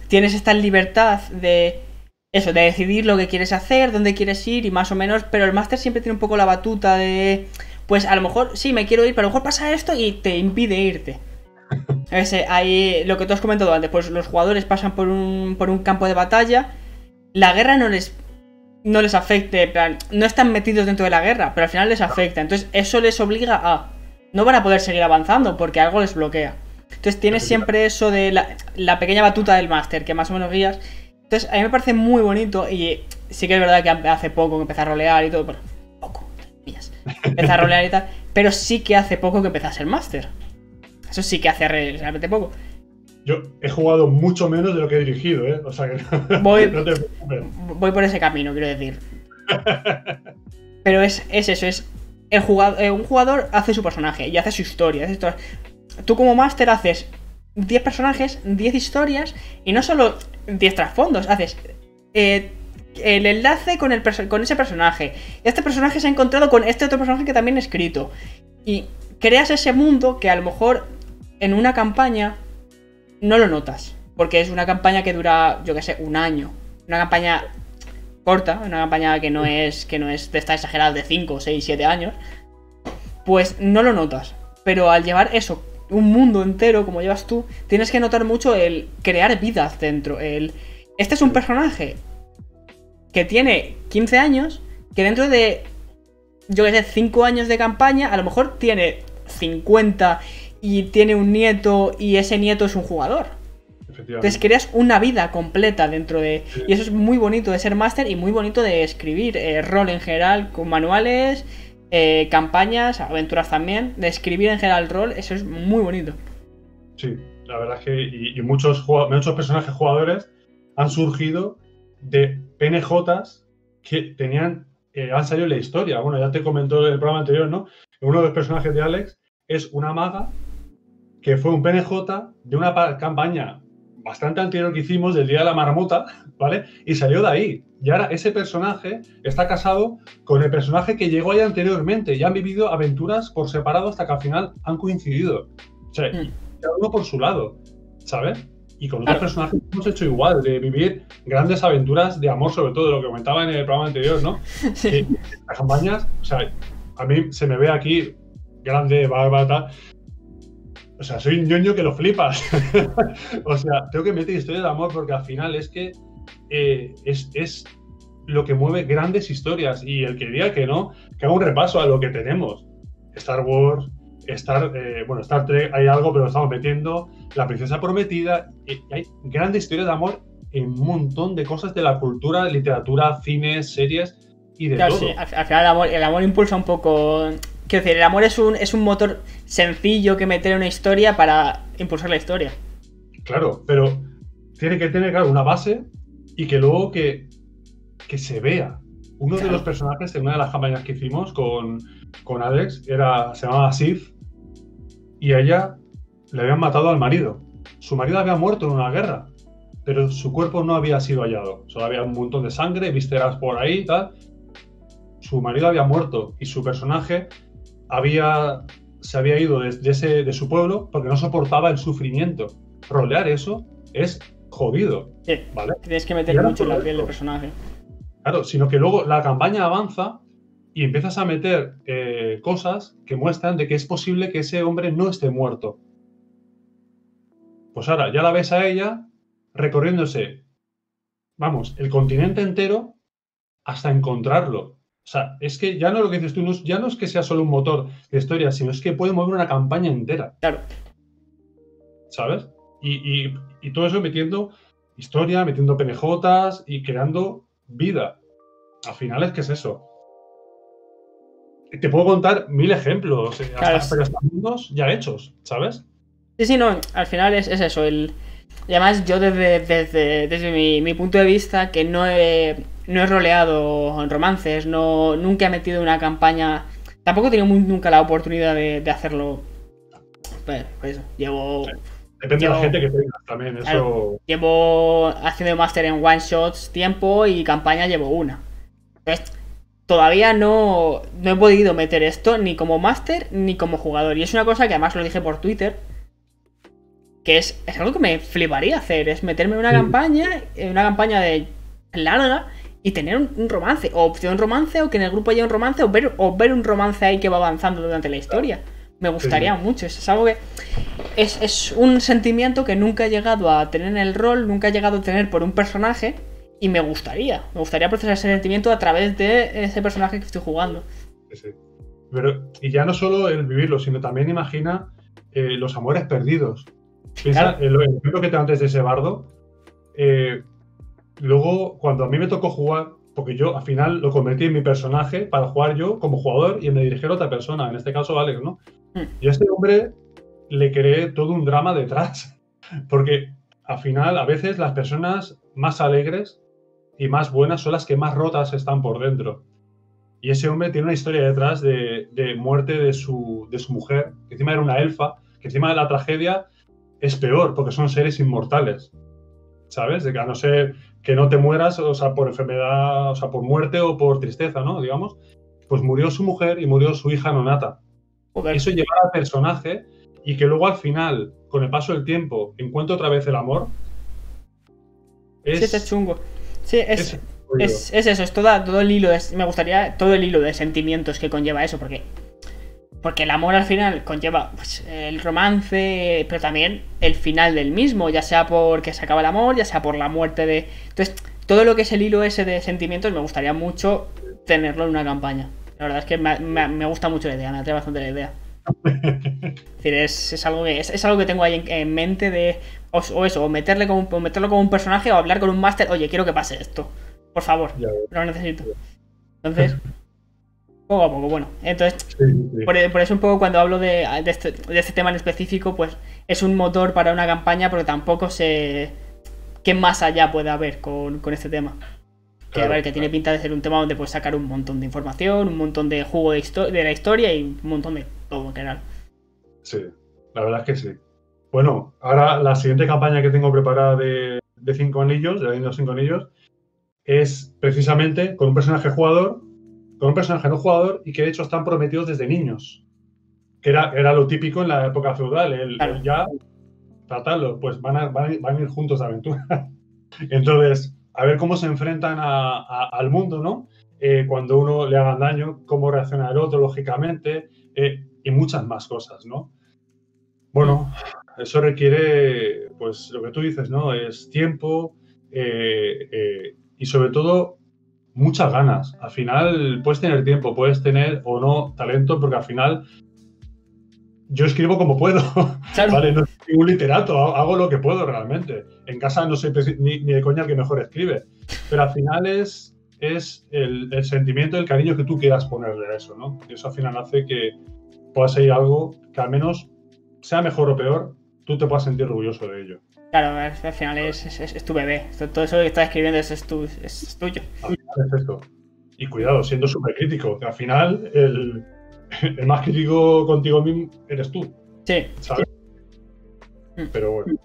tienes esta libertad de eso, de decidir lo que quieres hacer, dónde quieres ir y más o menos, pero el máster siempre tiene un poco la batuta de, pues a lo mejor sí me quiero ir, pero a lo mejor pasa esto y te impide irte. Ahí, lo que tú has comentado antes, pues los jugadores pasan por un campo de batalla, la guerra no les afecte, no están metidos dentro de la guerra, pero al final les afecta, entonces eso les obliga a... No van a poder seguir avanzando porque algo les bloquea. Entonces tienes siempre eso de la pequeña batuta del máster que más o menos guías. Entonces a mí me parece muy bonito y sí que es verdad que hace poco que empecé a rolear y todo, bueno, poco, empecé a rolear y tal, pero sí que hace poco que empecé a ser máster. Eso sí que hace realmente poco. Yo he jugado mucho menos de lo que he dirigido, ¿eh? O sea que no, voy te por ese camino, quiero decir. Pero es eso, es... un jugador hace su personaje y hace su historia. Tú como máster haces 10 personajes, 10 historias y no solo 10 trasfondos, haces el enlace con ese personaje. Este personaje se ha encontrado con este otro personaje que también he escrito. Y creas ese mundo que a lo mejor en una campaña no lo notas. Porque es una campaña que dura, yo que sé, un año. Una campaña... corta, una campaña que no es de estar exagerada de 5, 6, 7 años, pues no lo notas. Pero al llevar eso, un mundo entero como llevas tú, tienes que notar mucho el crear vidas dentro. Este es un personaje que tiene 15 años, que dentro de, yo que sé, 5 años de campaña, a lo mejor tiene 50 y tiene un nieto y ese nieto es un jugador. Entonces creas una vida completa dentro de... Sí. Y eso es muy bonito de ser máster y muy bonito de escribir rol en general, con manuales, campañas, aventuras también. De escribir en general rol, eso es muy bonito. Sí, la verdad es que y muchos personajes jugadores han surgido de PNJs que han salido en la historia. Bueno, ya te comentó en el programa anterior, ¿no? Uno de los personajes de Alex es una maga que fue un PNJ de una campaña bastante anterior que hicimos del Día de la Marmota, ¿vale? Y salió de ahí. Y ahora ese personaje está casado con el personaje que llegó ahí anteriormente y han vivido aventuras por separado hasta que al final han coincidido. O sea, cada uno por su lado, ¿sabes? Y con otros personajes hemos hecho igual, de vivir grandes aventuras de amor, sobre todo, lo que comentaba en el programa anterior, ¿no? Sí. Que las campañas, o sea, a mí se me ve aquí grande, bárbara. O sea, soy un ñoño que lo flipas. O sea, tengo que meter historias de amor porque al final es que es lo que mueve grandes historias. Y el que diga que no, que haga un repaso a lo que tenemos. Star Wars, Star Trek, hay algo, pero lo estamos metiendo. La Princesa Prometida. Hay grandes historias de amor en un montón de cosas de la cultura, literatura, cine, series y de todo. Sí, al final el amor impulsa un poco. Quiero decir, el amor es un motor sencillo que meter en una historia para impulsar la historia. Claro, pero tiene que tener, claro, una base y que luego que se vea. Uno de los personajes en una de las campañas que hicimos con Alex se llamaba Sif y a ella le habían matado al marido. Su marido había muerto en una guerra, pero su cuerpo no había sido hallado. Solo había un montón de sangre, vísceras por ahí y tal. Su marido había muerto y su personaje se había ido de su pueblo porque no soportaba el sufrimiento. Rolear eso es jodido. Sí, ¿vale? Tienes que meter mucho en la piel del personaje. Claro, sino que luego la campaña avanza y empiezas a meter cosas que muestran de que es posible que ese hombre no esté muerto. Pues ahora ya la ves a ella recorriéndose, vamos, el continente entero hasta encontrarlo. O sea, es que ya no lo que dices tú, ya no es que sea solo un motor de historia, sino es que puede mover una campaña entera. Claro. ¿Sabes? Y todo eso metiendo historia, metiendo PNJs y creando vida. Al final es que es eso. Te puedo contar 1000 ejemplos, claro, hasta mundos ya hechos, ¿sabes? Sí, no, al final es eso. Y además yo desde mi punto de vista, que no he roleado en romances, nunca he metido una campaña, tampoco he tenido nunca la oportunidad de hacerlo. Pues eso, llevo... Depende de la gente que tengas también, eso... Claro, llevo haciendo máster en one shots tiempo y campaña llevo una. Entonces, todavía no he podido meter esto ni como máster ni como jugador. Y es una cosa que además lo dije por Twitter, que es algo que me fliparía hacer, es meterme en una campaña de larga y tener un romance, o opción romance, o que en el grupo haya un romance, o ver un romance ahí que va avanzando durante la historia. Me gustaría mucho, es algo que es un sentimiento que nunca he llegado a tener en el rol, nunca he llegado a tener por un personaje, y me gustaría procesar ese sentimiento a través de ese personaje que estoy jugando. Sí. Pero, y ya no solo el vivirlo, sino también imagina los amores perdidos. Piensa, el ejemplo que te antes de ese bardo. Luego, cuando a mí me tocó jugar, porque yo al final lo convertí en mi personaje para jugar yo como jugador y me dirigieron a otra persona, en este caso Alex, ¿no? Y a este hombre le creé todo un drama detrás, porque al final a veces las personas más alegres y más buenas son las que más rotas están por dentro. Y ese hombre tiene una historia detrás de muerte de su mujer, que encima era una elfa, que encima de la tragedia es peor, porque son seres inmortales, ¿sabes? De que a no ser que no te mueras, o sea, por enfermedad, o sea, por muerte o por tristeza, ¿no? Digamos, pues murió su mujer y murió su hija nonata. Okay. Eso lleva al personaje y que luego al final, con el paso del tiempo, encuentra otra vez el amor. Sí, es chungo. Sí, es eso, es todo el hilo, me gustaría todo el hilo de sentimientos que conlleva eso, porque el amor al final conlleva pues, el romance, pero también el final del mismo, ya sea porque se acaba el amor, ya sea por la muerte de... Entonces, todo lo que es el hilo ese de sentimientos me gustaría mucho tenerlo en una campaña. La verdad es que me gusta mucho la idea, me atrae bastante la idea. Es decir, es algo que tengo ahí en mente de... O meterlo como un personaje o hablar con un máster, oye, quiero que pase esto. Por favor, lo necesito. Entonces... Poco a poco, bueno. Entonces, sí. Por eso un poco cuando hablo de este tema en específico, pues es un motor para una campaña, porque tampoco sé qué más allá puede haber con este tema. Que a ver, que tiene pinta de ser un tema donde puedes sacar un montón de información, un montón de jugo de la historia y un montón de todo en general. Sí, la verdad es que sí. Bueno, ahora la siguiente campaña que tengo preparada de 5 anillos, de los 5 anillos, es precisamente con un personaje jugador, con un personaje no jugador y que de hecho están prometidos desde niños. Que era lo típico en la época feudal. Claro. Ya tratarlo, pues van a ir juntos de aventura. Entonces, a ver cómo se enfrentan al mundo, ¿no? Cuando uno le hagan daño, cómo reacciona el otro, lógicamente, y muchas más cosas, ¿no? Bueno, eso requiere, pues, lo que tú dices, ¿no? Es tiempo y sobre todo muchas ganas. Al final puedes tener tiempo, puedes tener o no talento, porque al final yo escribo como puedo, Claro. ¿vale? No soy un literato, hago lo que puedo realmente. En casa no soy ni de coña el que mejor escribe, pero al final es el sentimiento, el cariño que tú quieras ponerle a eso, ¿no? Y eso al final hace que pueda ser algo que al menos sea mejor o peor, tú te puedas sentir orgulloso de ello. Claro, al final es tu bebé. Todo eso que estás escribiendo es tuyo. Al final es esto. Y cuidado, siendo súper crítico, que al final el más crítico contigo mismo eres tú. Sí. ¿Sabes? Pero bueno.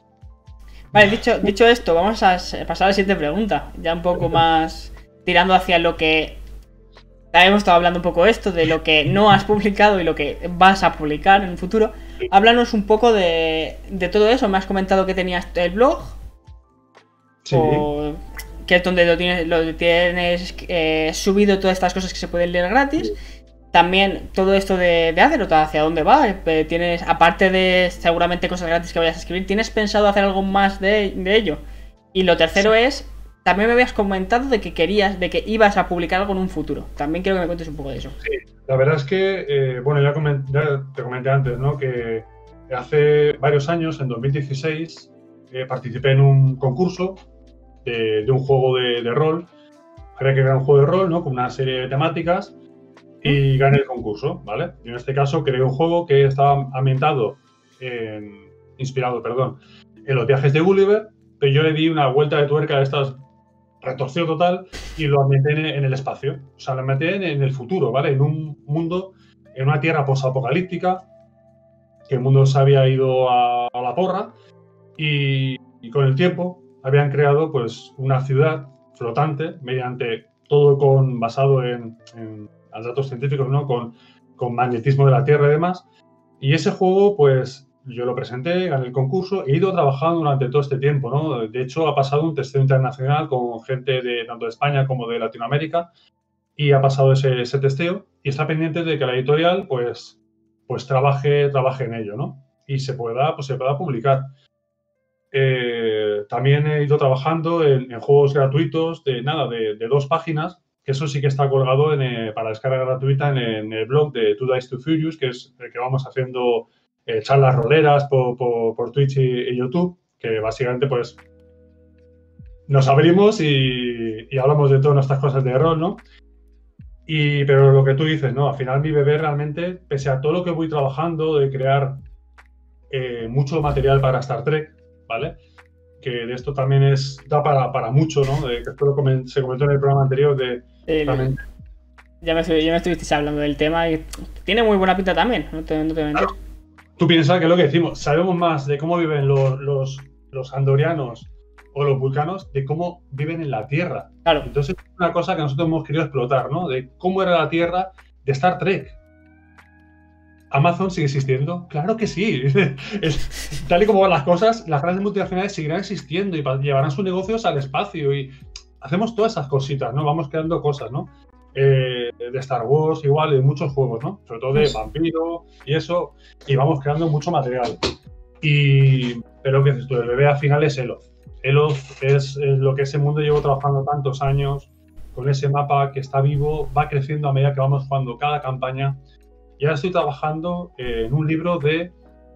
Vale, dicho esto, vamos a pasar a la siguiente pregunta. Ya un poco más tirando hacia lo que... Ya hemos estado hablando un poco esto, de lo que no has publicado y lo que vas a publicar en el futuro. Háblanos un poco de todo eso. Me has comentado que tenías el blog. Sí. Que es donde lo tienes subido todas estas cosas que se pueden leer gratis. También todo esto de Azeroth, ¿hacia dónde va? Tienes, aparte de seguramente cosas gratis que vayas a escribir, ¿tienes pensado hacer algo más de ello? Y lo tercero es, también me habías comentado de que ibas a publicar algo en un futuro. También quiero que me cuentes un poco de eso. Sí, la verdad es que, bueno, ya te comenté antes, ¿no? Que hace varios años, en 2016, participé en un concurso de un juego de rol. Creo que era un juego de rol, ¿no? Con una serie de temáticas. Y gané el concurso, ¿vale? Y en este caso creé un juego que estaba inspirado en los viajes de Gulliver, pero yo le di una vuelta de tuerca de estas, retorció total, y lo ambienté en el espacio. O sea, lo ambienté en el futuro, ¿vale? En un mundo, en una tierra posapocalíptica, que el mundo se había ido a la porra, y con el tiempo habían creado, pues, una ciudad flotante, mediante todo basado en datos científicos, ¿no? Con magnetismo de la Tierra y demás. Y ese juego, pues, yo lo presenté, gané el concurso, he ido trabajando durante todo este tiempo, ¿no? De hecho, ha pasado un testeo internacional con gente tanto de España como de Latinoamérica, y ha pasado ese testeo, y está pendiente de que la editorial, pues trabaje en ello, ¿no? Y se pueda publicar. También he ido trabajando en juegos gratuitos de 2 páginas, que eso sí que está colgado para descarga gratuita en el blog de Two Dice to Furious, que es el que vamos haciendo charlas roleras por Twitch y YouTube, que básicamente pues nos abrimos y hablamos de todas nuestras cosas de rol, ¿no? Pero lo que tú dices, ¿no? Al final mi bebé realmente, pese a todo lo que voy trabajando de crear mucho material para Star Trek, ¿vale? Que de esto también da para mucho, ¿no? Que esto se comentó en el programa anterior ya me estuvisteis hablando del tema y tiene muy buena pinta también, no te voy a mentir. Claro. Tú piensas que es lo que decimos, sabemos más de cómo viven los andorianos o los vulcanos de cómo viven en la Tierra. Claro. Entonces es una cosa que nosotros hemos querido explotar, ¿no? De cómo era la Tierra de Star Trek. ¿Amazon sigue existiendo? Claro que sí. Tal y como van las cosas, las grandes multinacionales seguirán existiendo y llevarán sus negocios al espacio y hacemos todas esas cositas, ¿no? Vamos creando cosas, ¿no? De Star Wars, igual, de muchos juegos, ¿no? Sobre todo de vampiro y eso, y vamos creando mucho material. Pero ¿qué dices tú? El bebé al final es Eloth. Eloth es lo que ese mundo llevo trabajando tantos años, con ese mapa que está vivo, va creciendo a medida que vamos jugando cada campaña. Y ahora estoy trabajando en un libro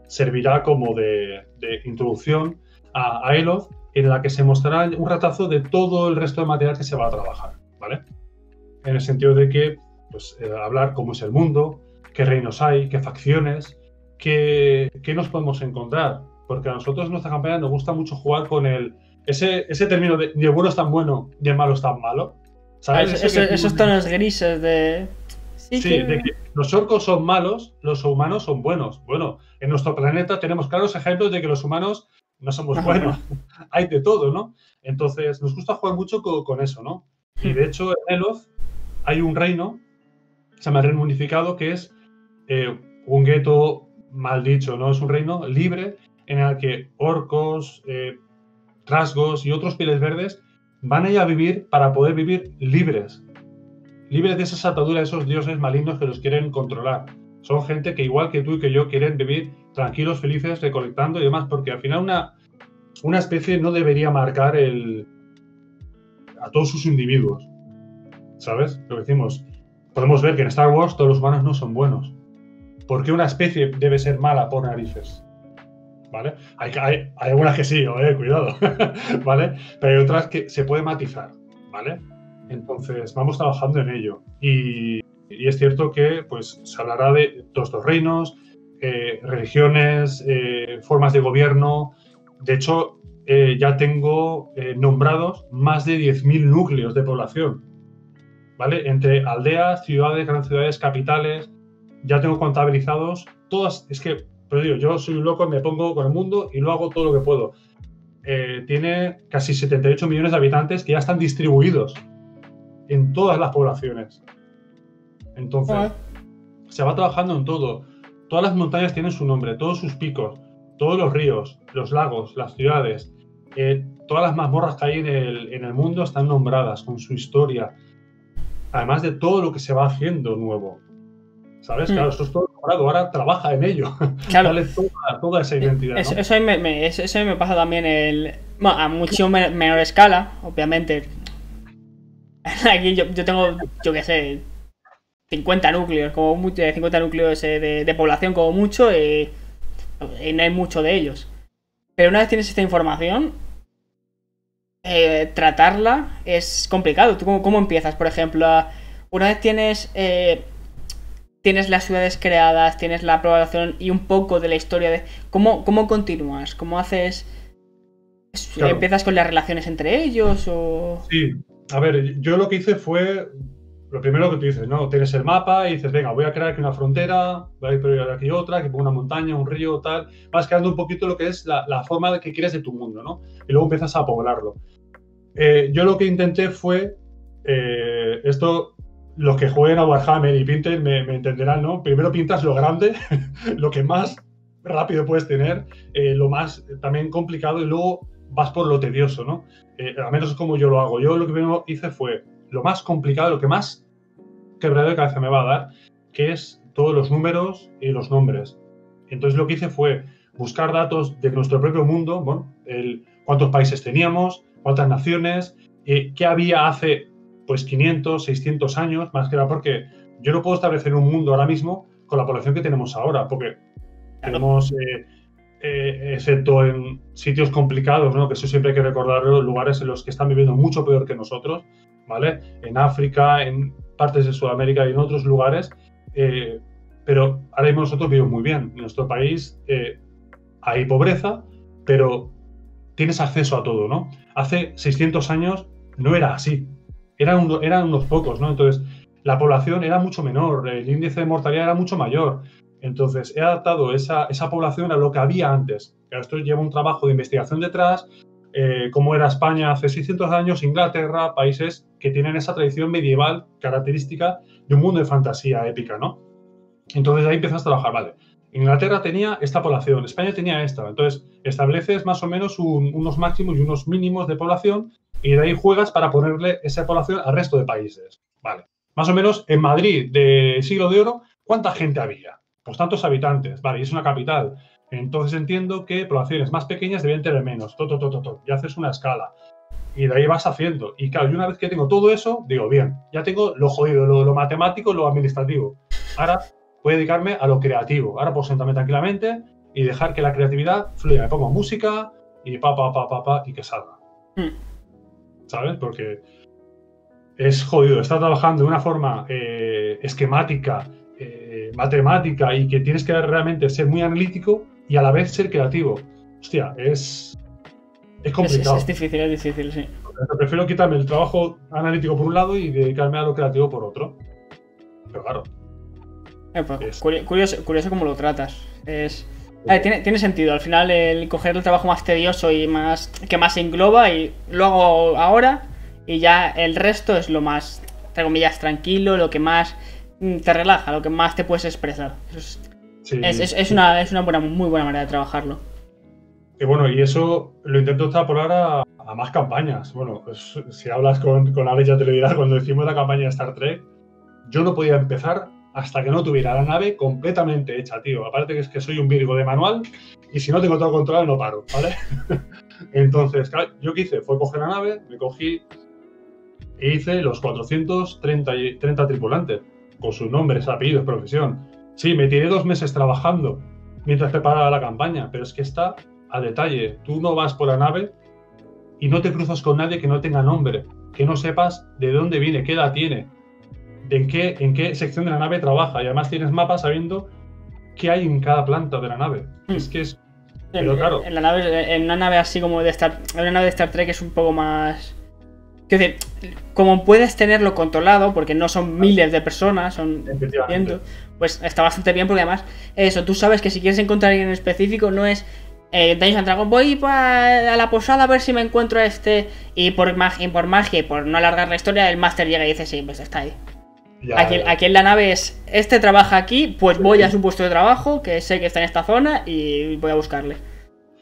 servirá como de introducción a Eloth, en la que se mostrará un retazo de todo el resto de material que se va a trabajar, ¿vale? En el sentido de que, pues, hablar cómo es el mundo, qué reinos hay, qué facciones, qué nos podemos encontrar. Porque a nosotros en nuestra campaña nos gusta mucho jugar con ese término de ni el bueno es tan bueno, ni el malo es tan malo. ¿Sabes? Esos tonos grises de... Sí Sí, que... de que los orcos son malos, los humanos son buenos. Bueno, en nuestro planeta tenemos claros ejemplos de que los humanos no somos Ajá, buenos. bueno. Hay de todo, ¿no? Entonces, nos gusta jugar mucho con eso, ¿no? Y de hecho, en Eloth hay un reino, se llama Reino Unificado, que es un gueto mal dicho, ¿no? Es un reino libre en el que orcos, rasgos y otros pieles verdes van a ir a vivir para poder vivir libres. Libres de esas ataduras de esos dioses malignos que los quieren controlar. Son gente que igual que tú y que yo quieren vivir tranquilos, felices, recolectando y demás, porque al final una especie no debería marcar a todos sus individuos. ¿Sabes? Lo que decimos. Podemos ver que en Star Wars todos los humanos no son buenos. ¿Por qué una especie debe ser mala por narices? ¿Vale? Hay algunas que sí, cuidado, ¿vale? Pero hay otras que se puede matizar, ¿vale? Entonces, vamos trabajando en ello. Y es cierto que pues, se hablará de todos estos reinos, religiones, formas de gobierno. De hecho, ya tengo nombrados más de 10.000 núcleos de población, ¿vale? Entre aldeas, ciudades, grandes ciudades, capitales. Ya tengo contabilizados todas. Es que, pero digo, yo soy un loco, me pongo con el mundo y lo hago todo lo que puedo. Tiene casi 78 millones de habitantes que ya están distribuidos en todas las poblaciones. Entonces, se va trabajando en todo. Todas las montañas tienen su nombre, todos sus picos, todos los ríos, los lagos, las ciudades, todas las mazmorras que hay en el mundo están nombradas con su historia. Además de todo lo que se va haciendo nuevo. ¿Sabes? Claro, esto es todo nombrado, ahora trabaja en ello. Claro. Dale toda esa identidad, ¿no? Eso me pasa también bueno, a mucho menor escala, obviamente. Aquí yo tengo, yo qué sé, 50 núcleos, como mucho, 50 núcleos de población como mucho, y no hay mucho de ellos. Pero una vez tienes esta información, tratarla es complicado. ¿Tú cómo empiezas? Por ejemplo, una vez tienes las ciudades creadas, tienes la población y un poco de la historia de... ¿Cómo continúas? ¿Cómo haces...? Claro. ¿Empiezas con las relaciones entre ellos o...? Sí. A ver, yo lo que hice fue... Lo primero que tú dices, ¿no? Tienes el mapa y dices, venga, voy a crear aquí una frontera, voy a crear aquí otra, que pongo una montaña, un río, tal. Vas creando un poquito lo que es la forma que quieres de tu mundo, ¿no? Y luego empiezas a poblarlo. Yo lo que intenté fue... esto... Los que jueguen a Warhammer y pinten me entenderán, ¿no? Primero pintas lo grande, lo que más rápido puedes tener, lo más también complicado, y luego vas por lo tedioso, ¿no? Al menos es como yo lo hago. Yo lo que primero hice fue lo más complicado, lo que más quebradero de cabeza me va a dar, que es todos los números y los nombres. Entonces lo que hice fue buscar datos de nuestro propio mundo, bueno, cuántos países teníamos, cuántas naciones, qué había hace pues 500, 600 años, más que nada porque yo no puedo establecer un mundo ahora mismo con la población que tenemos ahora, porque tenemos, excepto en sitios complicados, ¿no? Que eso siempre hay que recordarlo, lugares en los que están viviendo mucho peor que nosotros, ¿vale? En África, en partes de Sudamérica y en otros lugares, pero ahora mismo nosotros vivimos muy bien. En nuestro país hay pobreza, pero tienes acceso a todo, ¿no? Hace 600 años no era así. Eran unos pocos, ¿no? Entonces, la población era mucho menor, el índice de mortalidad era mucho mayor. Entonces, he adaptado esa población a lo que había antes. Esto lleva un trabajo de investigación detrás, cómo era España hace 600 años, Inglaterra, países que tienen esa tradición medieval característica de un mundo de fantasía épica, ¿no? Entonces, ahí empiezas a trabajar, vale. Inglaterra tenía esta población, España tenía esta. Entonces, estableces más o menos unos máximos y unos mínimos de población, y de ahí juegas para ponerle esa población al resto de países. Vale. Más o menos en Madrid de Siglo de Oro, ¿cuánta gente había? Pues tantos habitantes. Vale, y es una capital. Entonces entiendo que poblaciones más pequeñas deben tener menos. Y haces una escala. Y de ahí vas haciendo. Y claro, y una vez que tengo todo eso, digo, bien, ya tengo lo jodido, lo matemático, lo administrativo. Ahora voy a dedicarme a lo creativo. Ahora puedo sentarme tranquilamente y dejar que la creatividad fluya. Me pongo música y y que salga. ¿Sabes? Porque es jodido. Está trabajando de una forma esquemática, matemática, y que tienes que realmente ser muy analítico y a la vez ser creativo. Hostia, es complicado. Es difícil, sí. Prefiero quitarme el trabajo analítico por un lado y dedicarme a lo creativo por otro. Pero claro, Pues, curioso cómo lo tratas. A ver, tiene sentido. Al final, el coger el trabajo más tedioso y que más engloba, y lo hago ahora, y ya el resto es lo más, entre comillas, tranquilo, lo que más te relaja, lo que más te puedes expresar. Es una muy buena manera de trabajarlo. Y bueno, y eso lo intento extrapolar a más campañas. Bueno, pues, si hablas con Alex ya te lo dirás, cuando hicimos la campaña de Star Trek, yo no podía empezar hasta que no tuviera la nave completamente hecha, tío. Aparte que es que soy un virgo de manual y si no tengo todo controlado no paro, ¿vale? Entonces, claro, yo qué hice fue coger la nave, me cogí e hice los 430 tripulantes, con sus nombres, apellidos, profesión. Sí, me tiré 2 meses trabajando mientras preparaba la campaña, pero es que está a detalle. Tú no vas por la nave y no te cruzas con nadie que no tenga nombre, que no sepas de dónde viene, qué edad tiene, en qué sección de la nave trabaja, y además tienes mapas sabiendo qué hay en cada planta de la nave. Es que es... Pero claro... En una nave así como una nave de Star Trek es un poco más... Quiero decir, como puedes tenerlo controlado, porque no son miles de personas, son cientos, pues está bastante bien, porque además, eso, tú sabes que si quieres encontrar a alguien en específico, no es... Dungeons and Dragons, voy a la posada a ver si me encuentro a este, y por magia y por no alargar la historia, el máster llega y dice, sí, pues está ahí. Aquí en la nave es, este trabaja aquí, pues voy a su puesto de trabajo, que sé que está en esta zona, y voy a buscarle.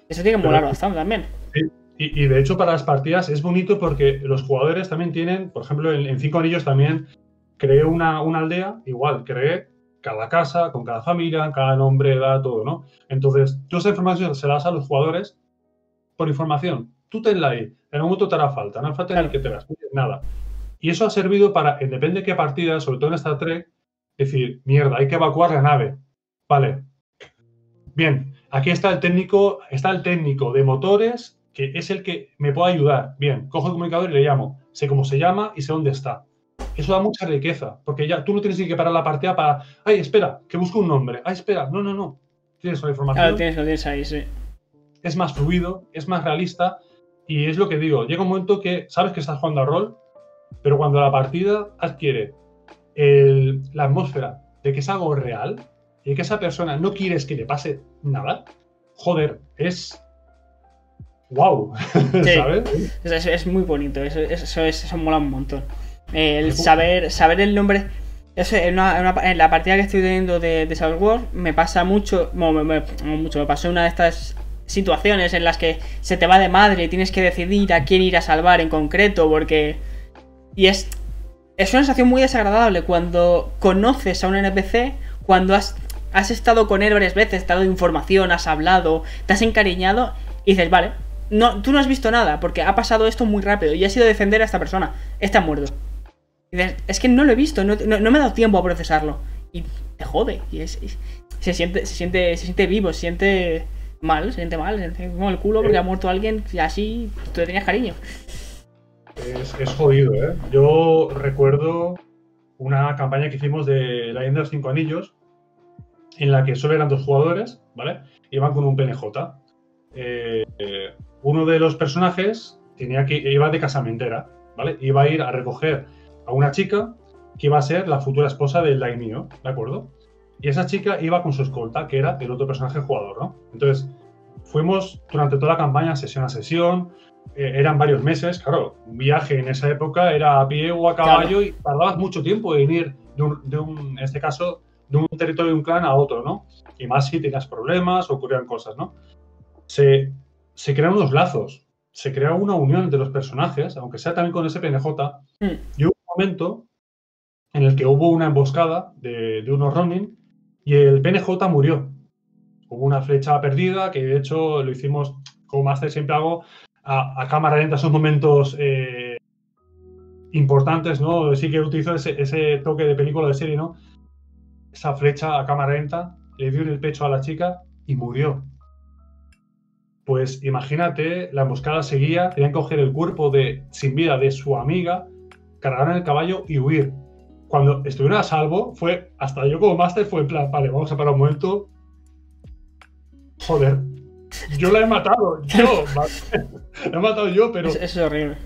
Eso tiene que molar bastante también. Sí, y de hecho para las partidas es bonito porque los jugadores también tienen, por ejemplo, en 5 Anillos también creé una aldea, igual, creé cada casa, con cada familia, cada nombre, edad, todo, ¿no? Entonces, tú esa información se la das a los jugadores por información. Tú tenla ahí, en algún momento te hará falta, no hace falta ni que te las pides, nada. Y eso ha servido para, depende de qué partida, sobre todo en Star Trek, decir, mierda, hay que evacuar la nave. Vale. Bien, aquí está el técnico de motores, que es el que me puede ayudar. Bien, cojo el comunicador y le llamo. Sé cómo se llama y sé dónde está. Eso da mucha riqueza, porque ya tú no tienes ni que parar la partida para, ay, espera, que busco un nombre. Ay, espera, no. Tienes la información. Claro, lo tienes ahí, sí. Es más fluido, es más realista, y es lo que digo, llega un momento que sabes que estás jugando a rol, pero cuando la partida adquiere la atmósfera de que es algo real y que esa persona no quieres que le pase nada, joder, es... ¡Wow! Sí, ¿sabes? Es muy bonito, eso mola un montón. El saber el nombre... Eso, en la partida que estoy teniendo de Star Wars me pasa mucho, me pasó una de estas situaciones en las que se te va de madre y tienes que decidir a quién ir a salvar en concreto, porque... Y es una sensación muy desagradable cuando conoces a un NPC, cuando has estado con él varias veces, te has dado información, has hablado, te has encariñado y dices, vale, tú no has visto nada porque ha pasado esto muy rápido y has ido a defender a esta persona, está muerto. Y dices, es que no lo he visto, no me he dado tiempo a procesarlo. Y te jode, y se siente vivo, se siente mal, se siente como el culo porque ha muerto alguien y así tú le tenías cariño. Es jodido, ¿eh? Yo recuerdo una campaña que hicimos de la Leyenda de los 5 Anillos, en la que solo eran 2 jugadores, ¿vale? Iban con un PNJ. Uno de los personajes iba de casamentera, ¿vale? Iba a ir a recoger a una chica que iba a ser la futura esposa del daimyo, ¿de acuerdo? Y esa chica iba con su escolta, que era el otro personaje jugador, ¿no? Entonces, fuimos durante toda la campaña, sesión a sesión, eran varios meses, claro, un viaje en esa época era a pie o a caballo, claro, y tardabas mucho tiempo en ir en este caso, de un territorio de un clan a otro, ¿no? Y más si tenías problemas, ocurrían cosas, ¿no? Se crean unos lazos, se crea una unión entre los personajes, aunque sea también con ese PNJ, y hubo un momento en el que hubo una emboscada de unos Ronin y el PNJ murió. Hubo una flecha perdida, que de hecho lo hicimos, como Master siempre hago, a cámara lenta, esos momentos importantes, ¿no? Sí que utilizo ese toque de película de serie, ¿no? Esa flecha a cámara lenta le dio en el pecho a la chica y murió. Pues imagínate, la emboscada seguía, tenían que coger el cuerpo sin vida de su amiga, cargar en el caballo y huir. Cuando estuvieron a salvo, hasta yo como máster fue en plan, vale, vamos a parar un momento. Joder, yo la he matado, la he matado yo, pero... Es horrible.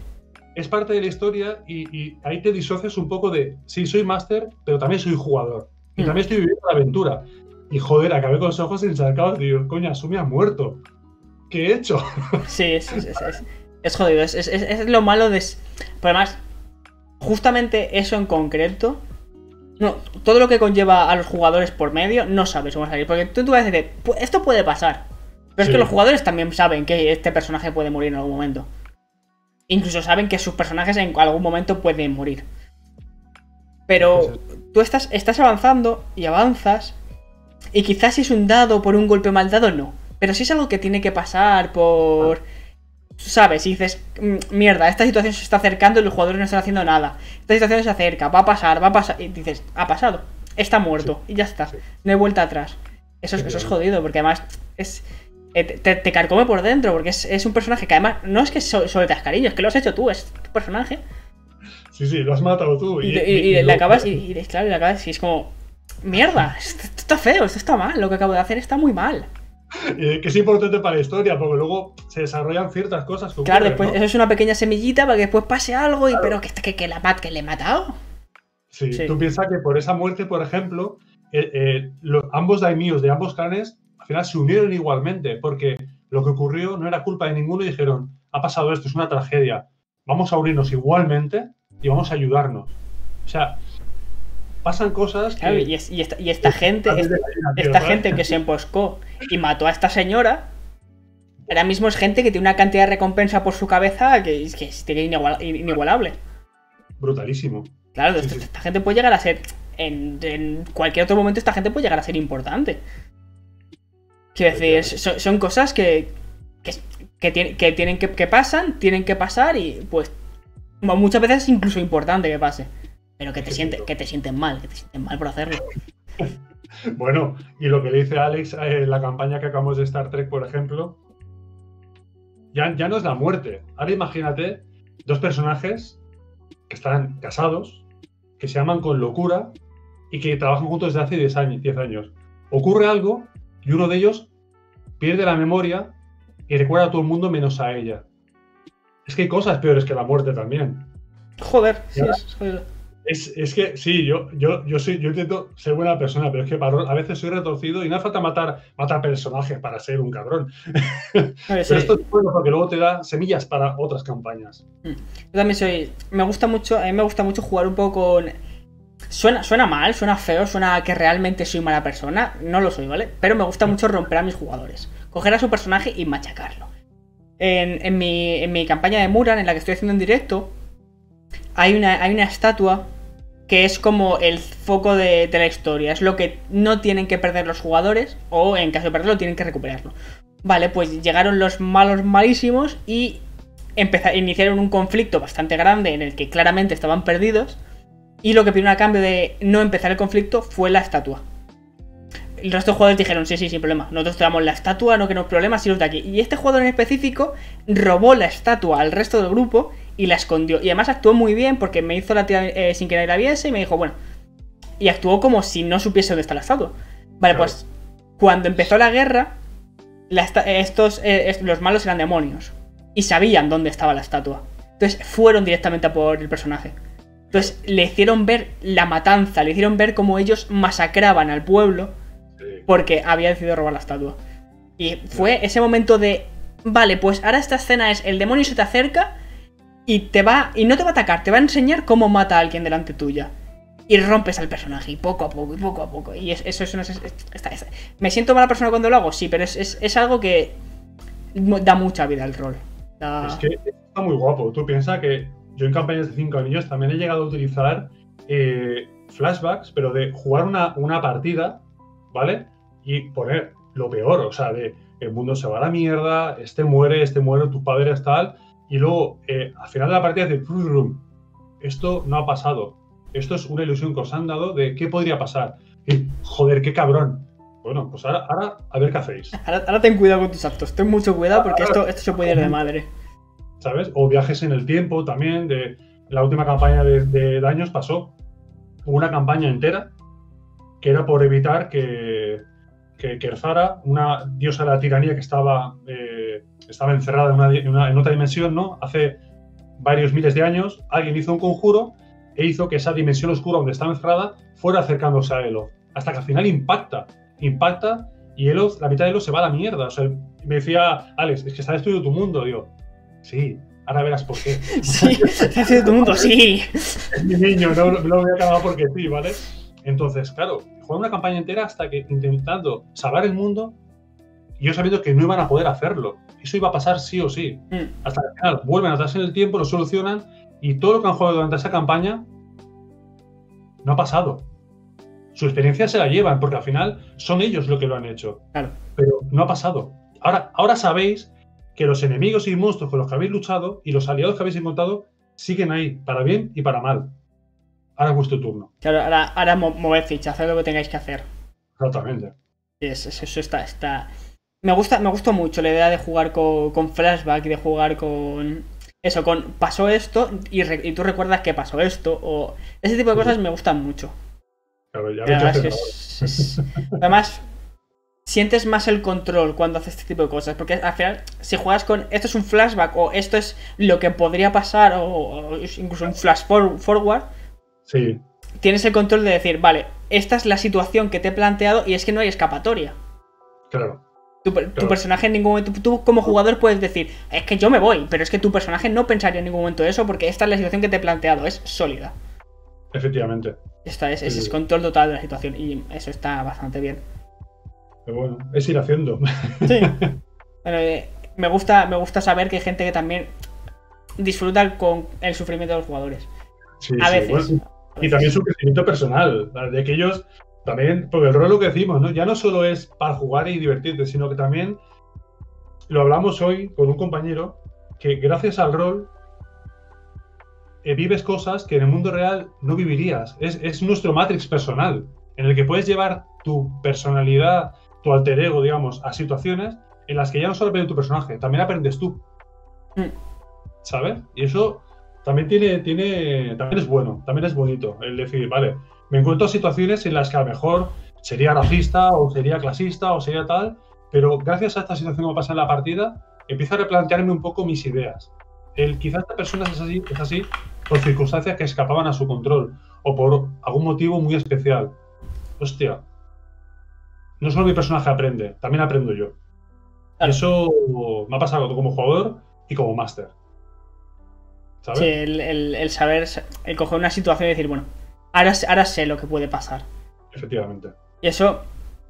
Es parte de la historia y ahí te disocias un poco de, sí, soy máster, pero también soy jugador. Y también estoy viviendo la aventura. Y joder, acabé con los ojos encharcados y digo, coño, Asumi ha muerto. ¿Qué he hecho? Sí, es jodido. Es lo malo de... Pero además, justamente eso en concreto... No, todo lo que conlleva a los jugadores por medio, no sabes cómo salir. Porque tú vas a decir, esto puede pasar. Pero es que los jugadores también saben que este personaje puede morir en algún momento. Incluso saben que sus personajes en algún momento pueden morir. Pero tú estás avanzando y avanzas. Y quizás si es un dado por un golpe mal dado, no. Pero si es algo que tiene que pasar por... ¿Sabes? Y dices, mierda, esta situación se está acercando y los jugadores no están haciendo nada. Esta situación se acerca, va a pasar. Y dices, ha pasado, está muerto, y ya está. No hay vuelta atrás. Eso es jodido, porque además te carcome por dentro, porque es un personaje que además no es que solo te das cariño, es que lo has hecho tú, es tu personaje. Sí, lo has matado tú. Y le acabas, claro, le acabas, y es como, mierda, esto está feo, esto está mal, lo que acabo de hacer está muy mal. Que es importante para la historia, porque luego se desarrollan ciertas cosas. Claro, después, ¿no? Eso es una pequeña semillita para que después pase algo, claro. Pero que le he matado. Sí, tú piensas que por esa muerte, por ejemplo, ambos daimyos de ambos clanes al final se unieron igualmente, porque lo que ocurrió no era culpa de ninguno y dijeron, ha pasado esto, es una tragedia, vamos a unirnos igualmente y vamos a ayudarnos. O sea, pasan cosas que... Claro, y esta gente que se emboscó y mató a esta señora, ahora mismo es gente que tiene una cantidad de recompensa por su cabeza que es inigualable. Brutalísimo. Claro, esta gente puede llegar a ser... En cualquier otro momento esta gente puede llegar a ser importante. Quiero decir, son cosas que tienen que pasar y pues muchas veces es incluso importante que pase. Pero que te sienten mal por hacerlo. Bueno, y lo que le dice Alex en la campaña que acabamos de Star Trek, por ejemplo, ya no es la muerte. Ahora imagínate dos personajes que están casados, que se aman con locura y que trabajan juntos desde hace 10 años. Ocurre algo y uno de ellos pierde la memoria y recuerda a todo el mundo menos a ella. Es que hay cosas peores que la muerte también. Joder, sí, es jodido. Es que sí, yo intento ser buena persona, pero es que a veces soy retorcido y no hace falta matar personajes para ser un cabrón. Pero esto es bueno porque luego te da semillas para otras campañas. Yo también a mí me gusta mucho jugar un poco con... Suena mal, suena feo, suena que realmente soy mala persona. No lo soy, ¿vale? Pero me gusta mucho romper a mis jugadores. Coger a su personaje y machacarlo. En mi campaña de Muran, en la que estoy haciendo en directo, hay una estatua que es como el foco de la historia. Es lo que no tienen que perder los jugadores, o en caso de perderlo tienen que recuperarlo. Vale, pues llegaron los malos malísimos y iniciaron un conflicto bastante grande en el que claramente estaban perdidos. Y lo que pidieron a cambio de no empezar el conflicto fue la estatua. El resto de jugadores dijeron, sí, sin problema, nosotros te damos la estatua, no queremos problemas, iros de aquí. Y este jugador en específico robó la estatua al resto del grupo y la escondió. Y además actuó muy bien porque me hizo la tira sin que nadie la viese y me dijo, bueno. Y actuó como si no supiese dónde está la estatua. Vale, claro. Pues cuando empezó la guerra, los malos eran demonios. Y sabían dónde estaba la estatua. Entonces fueron directamente a por el personaje. Entonces le hicieron ver la matanza, le hicieron ver cómo ellos masacraban al pueblo porque había decidido robar la estatua. Y fue ese momento de, vale, pues ahora esta escena es el demonio se te acerca y no te va a atacar, te va a enseñar cómo mata a alguien delante tuya. Y rompes al personaje, y poco a poco. Y eso es ¿Me siento mala persona cuando lo hago? Sí, pero es algo que da mucha vida al rol. Es que está muy guapo. Tú piensas que yo en campañas de 5 años también he llegado a utilizar flashbacks, pero de jugar una partida, ¿vale? Y poner lo peor, o sea, de el mundo se va a la mierda, este muere, tu padre es tal, y luego al final de la partida de esto no ha pasado. Esto es una ilusión que os han dado de qué podría pasar. Y, joder, qué cabrón. Bueno, pues ahora a ver qué hacéis. Ahora ten cuidado con tus actos, ten mucho cuidado porque esto se puede ir de madre. ¿Sabes? O viajes en el tiempo también. De la última campaña de daños pasó. Hubo una campaña entera que era por evitar que Kerzara, una diosa de la tiranía que estaba encerrada en otra dimensión, ¿no? Hace varios miles de años, alguien hizo un conjuro e hizo que esa dimensión oscura donde estaba encerrada fuera acercándose a Elo. hasta que al final impacta y Eloth, la mitad de Eloth se va a la mierda. O sea, me decía Alex, es que se ha destruido tu mundo. Digo, sí, ahora verás por qué. Sí, se ha destruido tu mundo, sí. Es mi niño, no lo voy a acabar porque sí, ¿vale? Entonces, claro, jugar una campaña entera hasta que intentando salvar el mundo y yo sabiendo que no iban a poder hacerlo. Eso iba a pasar sí o sí. Hasta que al final vuelven atrás en el tiempo, lo solucionan y todo lo que han jugado durante esa campaña no ha pasado. Su experiencia se la llevan porque al final son ellos los que lo han hecho. Claro. Pero no ha pasado. Ahora sabéis que los enemigos y monstruos con los que habéis luchado y los aliados que habéis encontrado siguen ahí, para bien y para mal. Ahora es vuestro turno. Claro, ahora mover ficha, haced lo que tengáis que hacer. Exactamente. Eso está. Me gustó mucho la idea de jugar con flashback y de jugar con. Eso, con pasó esto y tú recuerdas que pasó esto. O ese tipo de cosas me gustan mucho. Claro, ya me Además, sientes más el control cuando haces este tipo de cosas. Porque al final, si juegas con esto es un flashback o esto es lo que podría pasar o incluso un flash forward, sí, tienes el control de decir, vale, esta es la situación que te he planteado y es que no hay escapatoria. Claro. Tu personaje en ningún momento, tú como jugador puedes decir, es que yo me voy, pero es que tu personaje no pensaría en ningún momento eso porque esta es la situación que te he planteado, es sólida. Efectivamente. Ese es control total de la situación y eso está bastante bien. Pero bueno, es ir haciendo. Sí. Bueno, me gusta saber que hay gente que también disfruta con el sufrimiento de los jugadores. Sí, a veces. Bueno, y también su crecimiento personal, de que ellos también, porque el rol es lo que decimos, ¿no? Ya no solo es para jugar y divertirte, sino que también lo hablamos hoy con un compañero que gracias al rol vives cosas que en el mundo real no vivirías. Es nuestro Matrix personal, en el que puedes llevar tu personalidad, tu alter ego, digamos, a situaciones en las que ya no solo aprende tu personaje, también aprendes tú. ¿Sabes? Y eso también también es bueno, también es bonito el decir, vale, me encuentro situaciones en las que a lo mejor sería racista o sería clasista o sería tal, pero gracias a esta situación que pasa en la partida, empiezo a replantearme un poco mis ideas. Quizás esta persona es así por circunstancias que escapaban a su control o por algún motivo muy especial. Hostia, no solo mi personaje aprende, también aprendo yo. Claro. Y eso me ha pasado como jugador y como máster. ¿Sabes? Sí, el saber, el coger una situación y decir, bueno, ahora sé lo que puede pasar. Efectivamente. Y eso,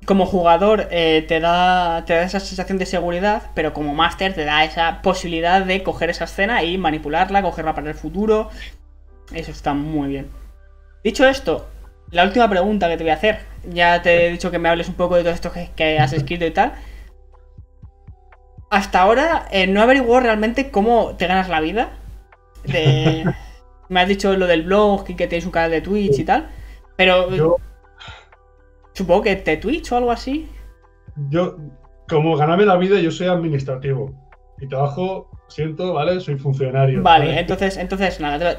como jugador, te da esa sensación de seguridad, pero como máster te da esa posibilidad de coger esa escena y manipularla, cogerla para el futuro. Eso está muy bien. Dicho esto, la última pregunta que te voy a hacer. Ya te he dicho que me hables un poco de todo esto que has escrito y tal. Hasta ahora no he averiguado realmente cómo te ganas la vida. Me has dicho lo del blog y que tenéis un canal de Twitch y tal. Pero supongo que te Twitch o algo así. Yo, como ganarme la vida, yo soy administrativo. Y trabajo, siento, ¿vale? Soy funcionario. Vale, ¿vale? Entonces nada,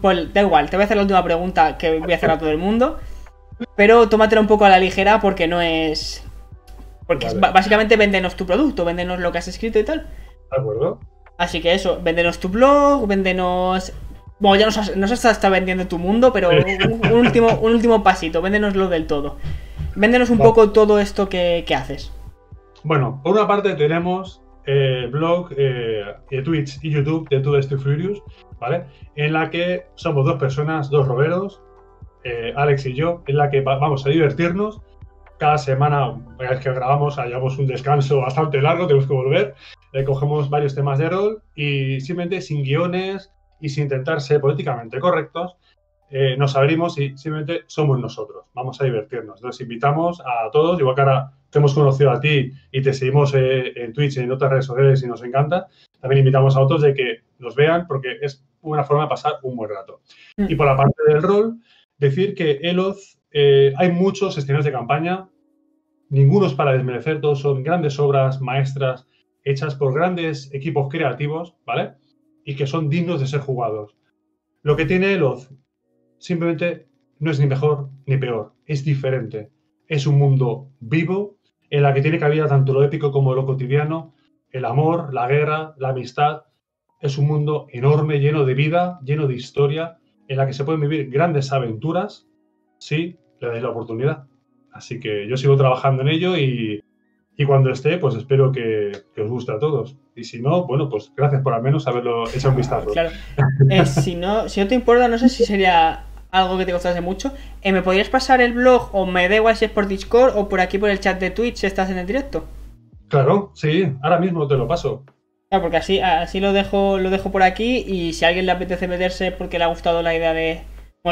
pues da igual, te voy a hacer la última pregunta que voy a hacer a todo el mundo. Pero tómatela un poco a la ligera porque no es... Porque vale. Básicamente véndenos tu producto, véndenos lo que has escrito y tal. De acuerdo. Así que eso, véndenos tu blog, véndenos... Bueno, ya no se está vendiendo tu mundo, pero un último pasito, véndenoslo del todo. Véndenos un poco todo esto que haces. Bueno, por una parte tenemos blog, Twitch y YouTube de Too Destructive Furious, ¿vale? En la que somos dos personas, dos roberos, Alex y yo, en la que vamos a divertirnos. Cada semana, cada vez que grabamos, hallamos un descanso bastante largo, tenemos que volver. Cogemos varios temas de rol y simplemente sin guiones y sin intentar ser políticamente correctos, nos abrimos y simplemente somos nosotros. Vamos a divertirnos. Entonces invitamos a todos, igual que ahora te hemos conocido a ti y te seguimos en Twitch y en otras redes sociales y nos encanta, también invitamos a otros de que nos vean porque es una forma de pasar un buen rato. Y por la parte del rol, decir que Eloth, hay muchos escenarios de campaña, ninguno es para desmerecer, todos son grandes obras maestras hechas por grandes equipos creativos, ¿vale? Y que son dignos de ser jugados. Lo que tiene Eloth simplemente no es ni mejor ni peor, es diferente. Es un mundo vivo en la que tiene cabida tanto lo épico como lo cotidiano, el amor, la guerra, la amistad. Es un mundo enorme, lleno de vida, lleno de historia, en la que se pueden vivir grandes aventuras si le dais la oportunidad. Así que yo sigo trabajando en ello y cuando esté, pues espero que os guste a todos. Y si no, bueno, pues gracias por al menos haberlo hecho un vistazo. Claro. Si no te importa, no sé si sería algo que te gustase mucho. ¿Me podrías pasar el blog o me da igual si es por Discord o por aquí por el chat de Twitch si estás en el directo? Claro, sí, ahora mismo te lo paso. Claro, porque así lo dejo por aquí y si a alguien le apetece meterse porque le ha gustado la idea de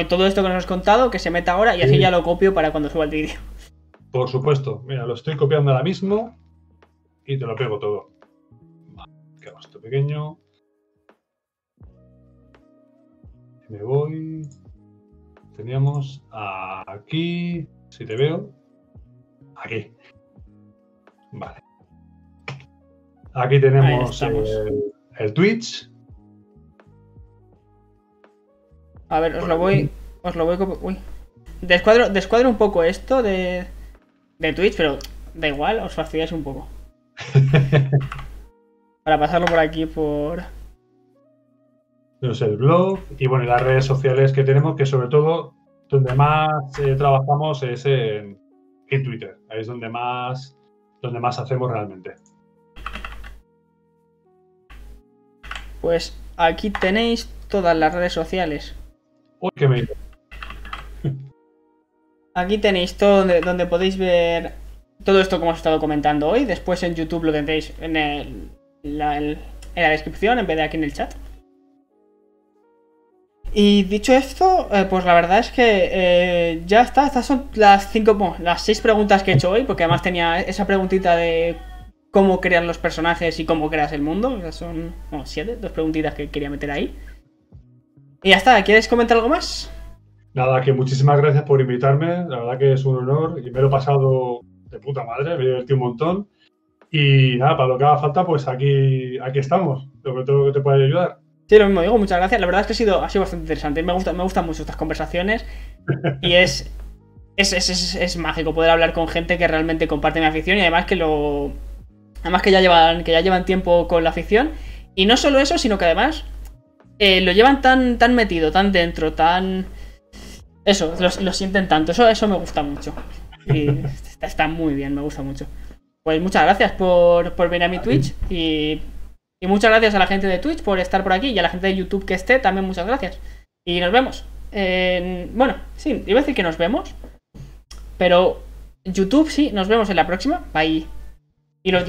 todo esto que nos has contado, que se meta ahora y así Sí. ya lo copio para cuando suba el vídeo. Por supuesto. Mira, lo estoy copiando ahora mismo y te lo pego todo. Vale, queda esto pequeño. Me voy. Teníamos aquí. Si te veo. Aquí. Vale. Aquí tenemos el Twitch. A ver, os lo voy. Uy. Descuadro un poco esto de Twitch, pero da igual, os fastidiáis un poco. Para pasarlo por aquí por. Tenemos el blog y bueno, y las redes sociales que tenemos, que sobre todo donde más trabajamos es en Twitter. Ahí es donde más hacemos realmente. Pues aquí tenéis todas las redes sociales. Uy, qué me... Aquí tenéis todo donde podéis ver todo esto que hemos estado comentando hoy. Después en YouTube lo tendréis en la descripción en vez de aquí en el chat. Y dicho esto, pues la verdad es que ya está. Estas son las 6 preguntas que he hecho hoy, porque además tenía esa preguntita de cómo crear los personajes y cómo creas el mundo. O sea, son 7, 2 preguntitas que quería meter ahí. Y ya está, ¿quieres comentar algo más? Nada, que muchísimas gracias por invitarme. La verdad que es un honor y me lo he pasado de puta madre, me he divertido un montón. Y nada, para lo que haga falta, pues aquí estamos. Lo que todo lo que te pueda ayudar. Sí, lo mismo digo, muchas gracias. La verdad es que ha sido bastante interesante. Me gustan mucho estas conversaciones. Y es mágico poder hablar con gente que realmente comparte mi afición y además que ya llevan tiempo con la afición. Y no solo eso, sino que además lo llevan tan metido, tan dentro, tan... Eso, lo sienten tanto. Eso me gusta mucho. Y está muy bien, me gusta mucho. Pues muchas gracias por venir a mi Twitch y muchas gracias a la gente de Twitch por estar por aquí y a la gente de YouTube que esté, también muchas gracias. Y nos vemos. Bueno, sí, iba a decir que nos vemos, pero YouTube sí, nos vemos en la próxima. Bye. Y los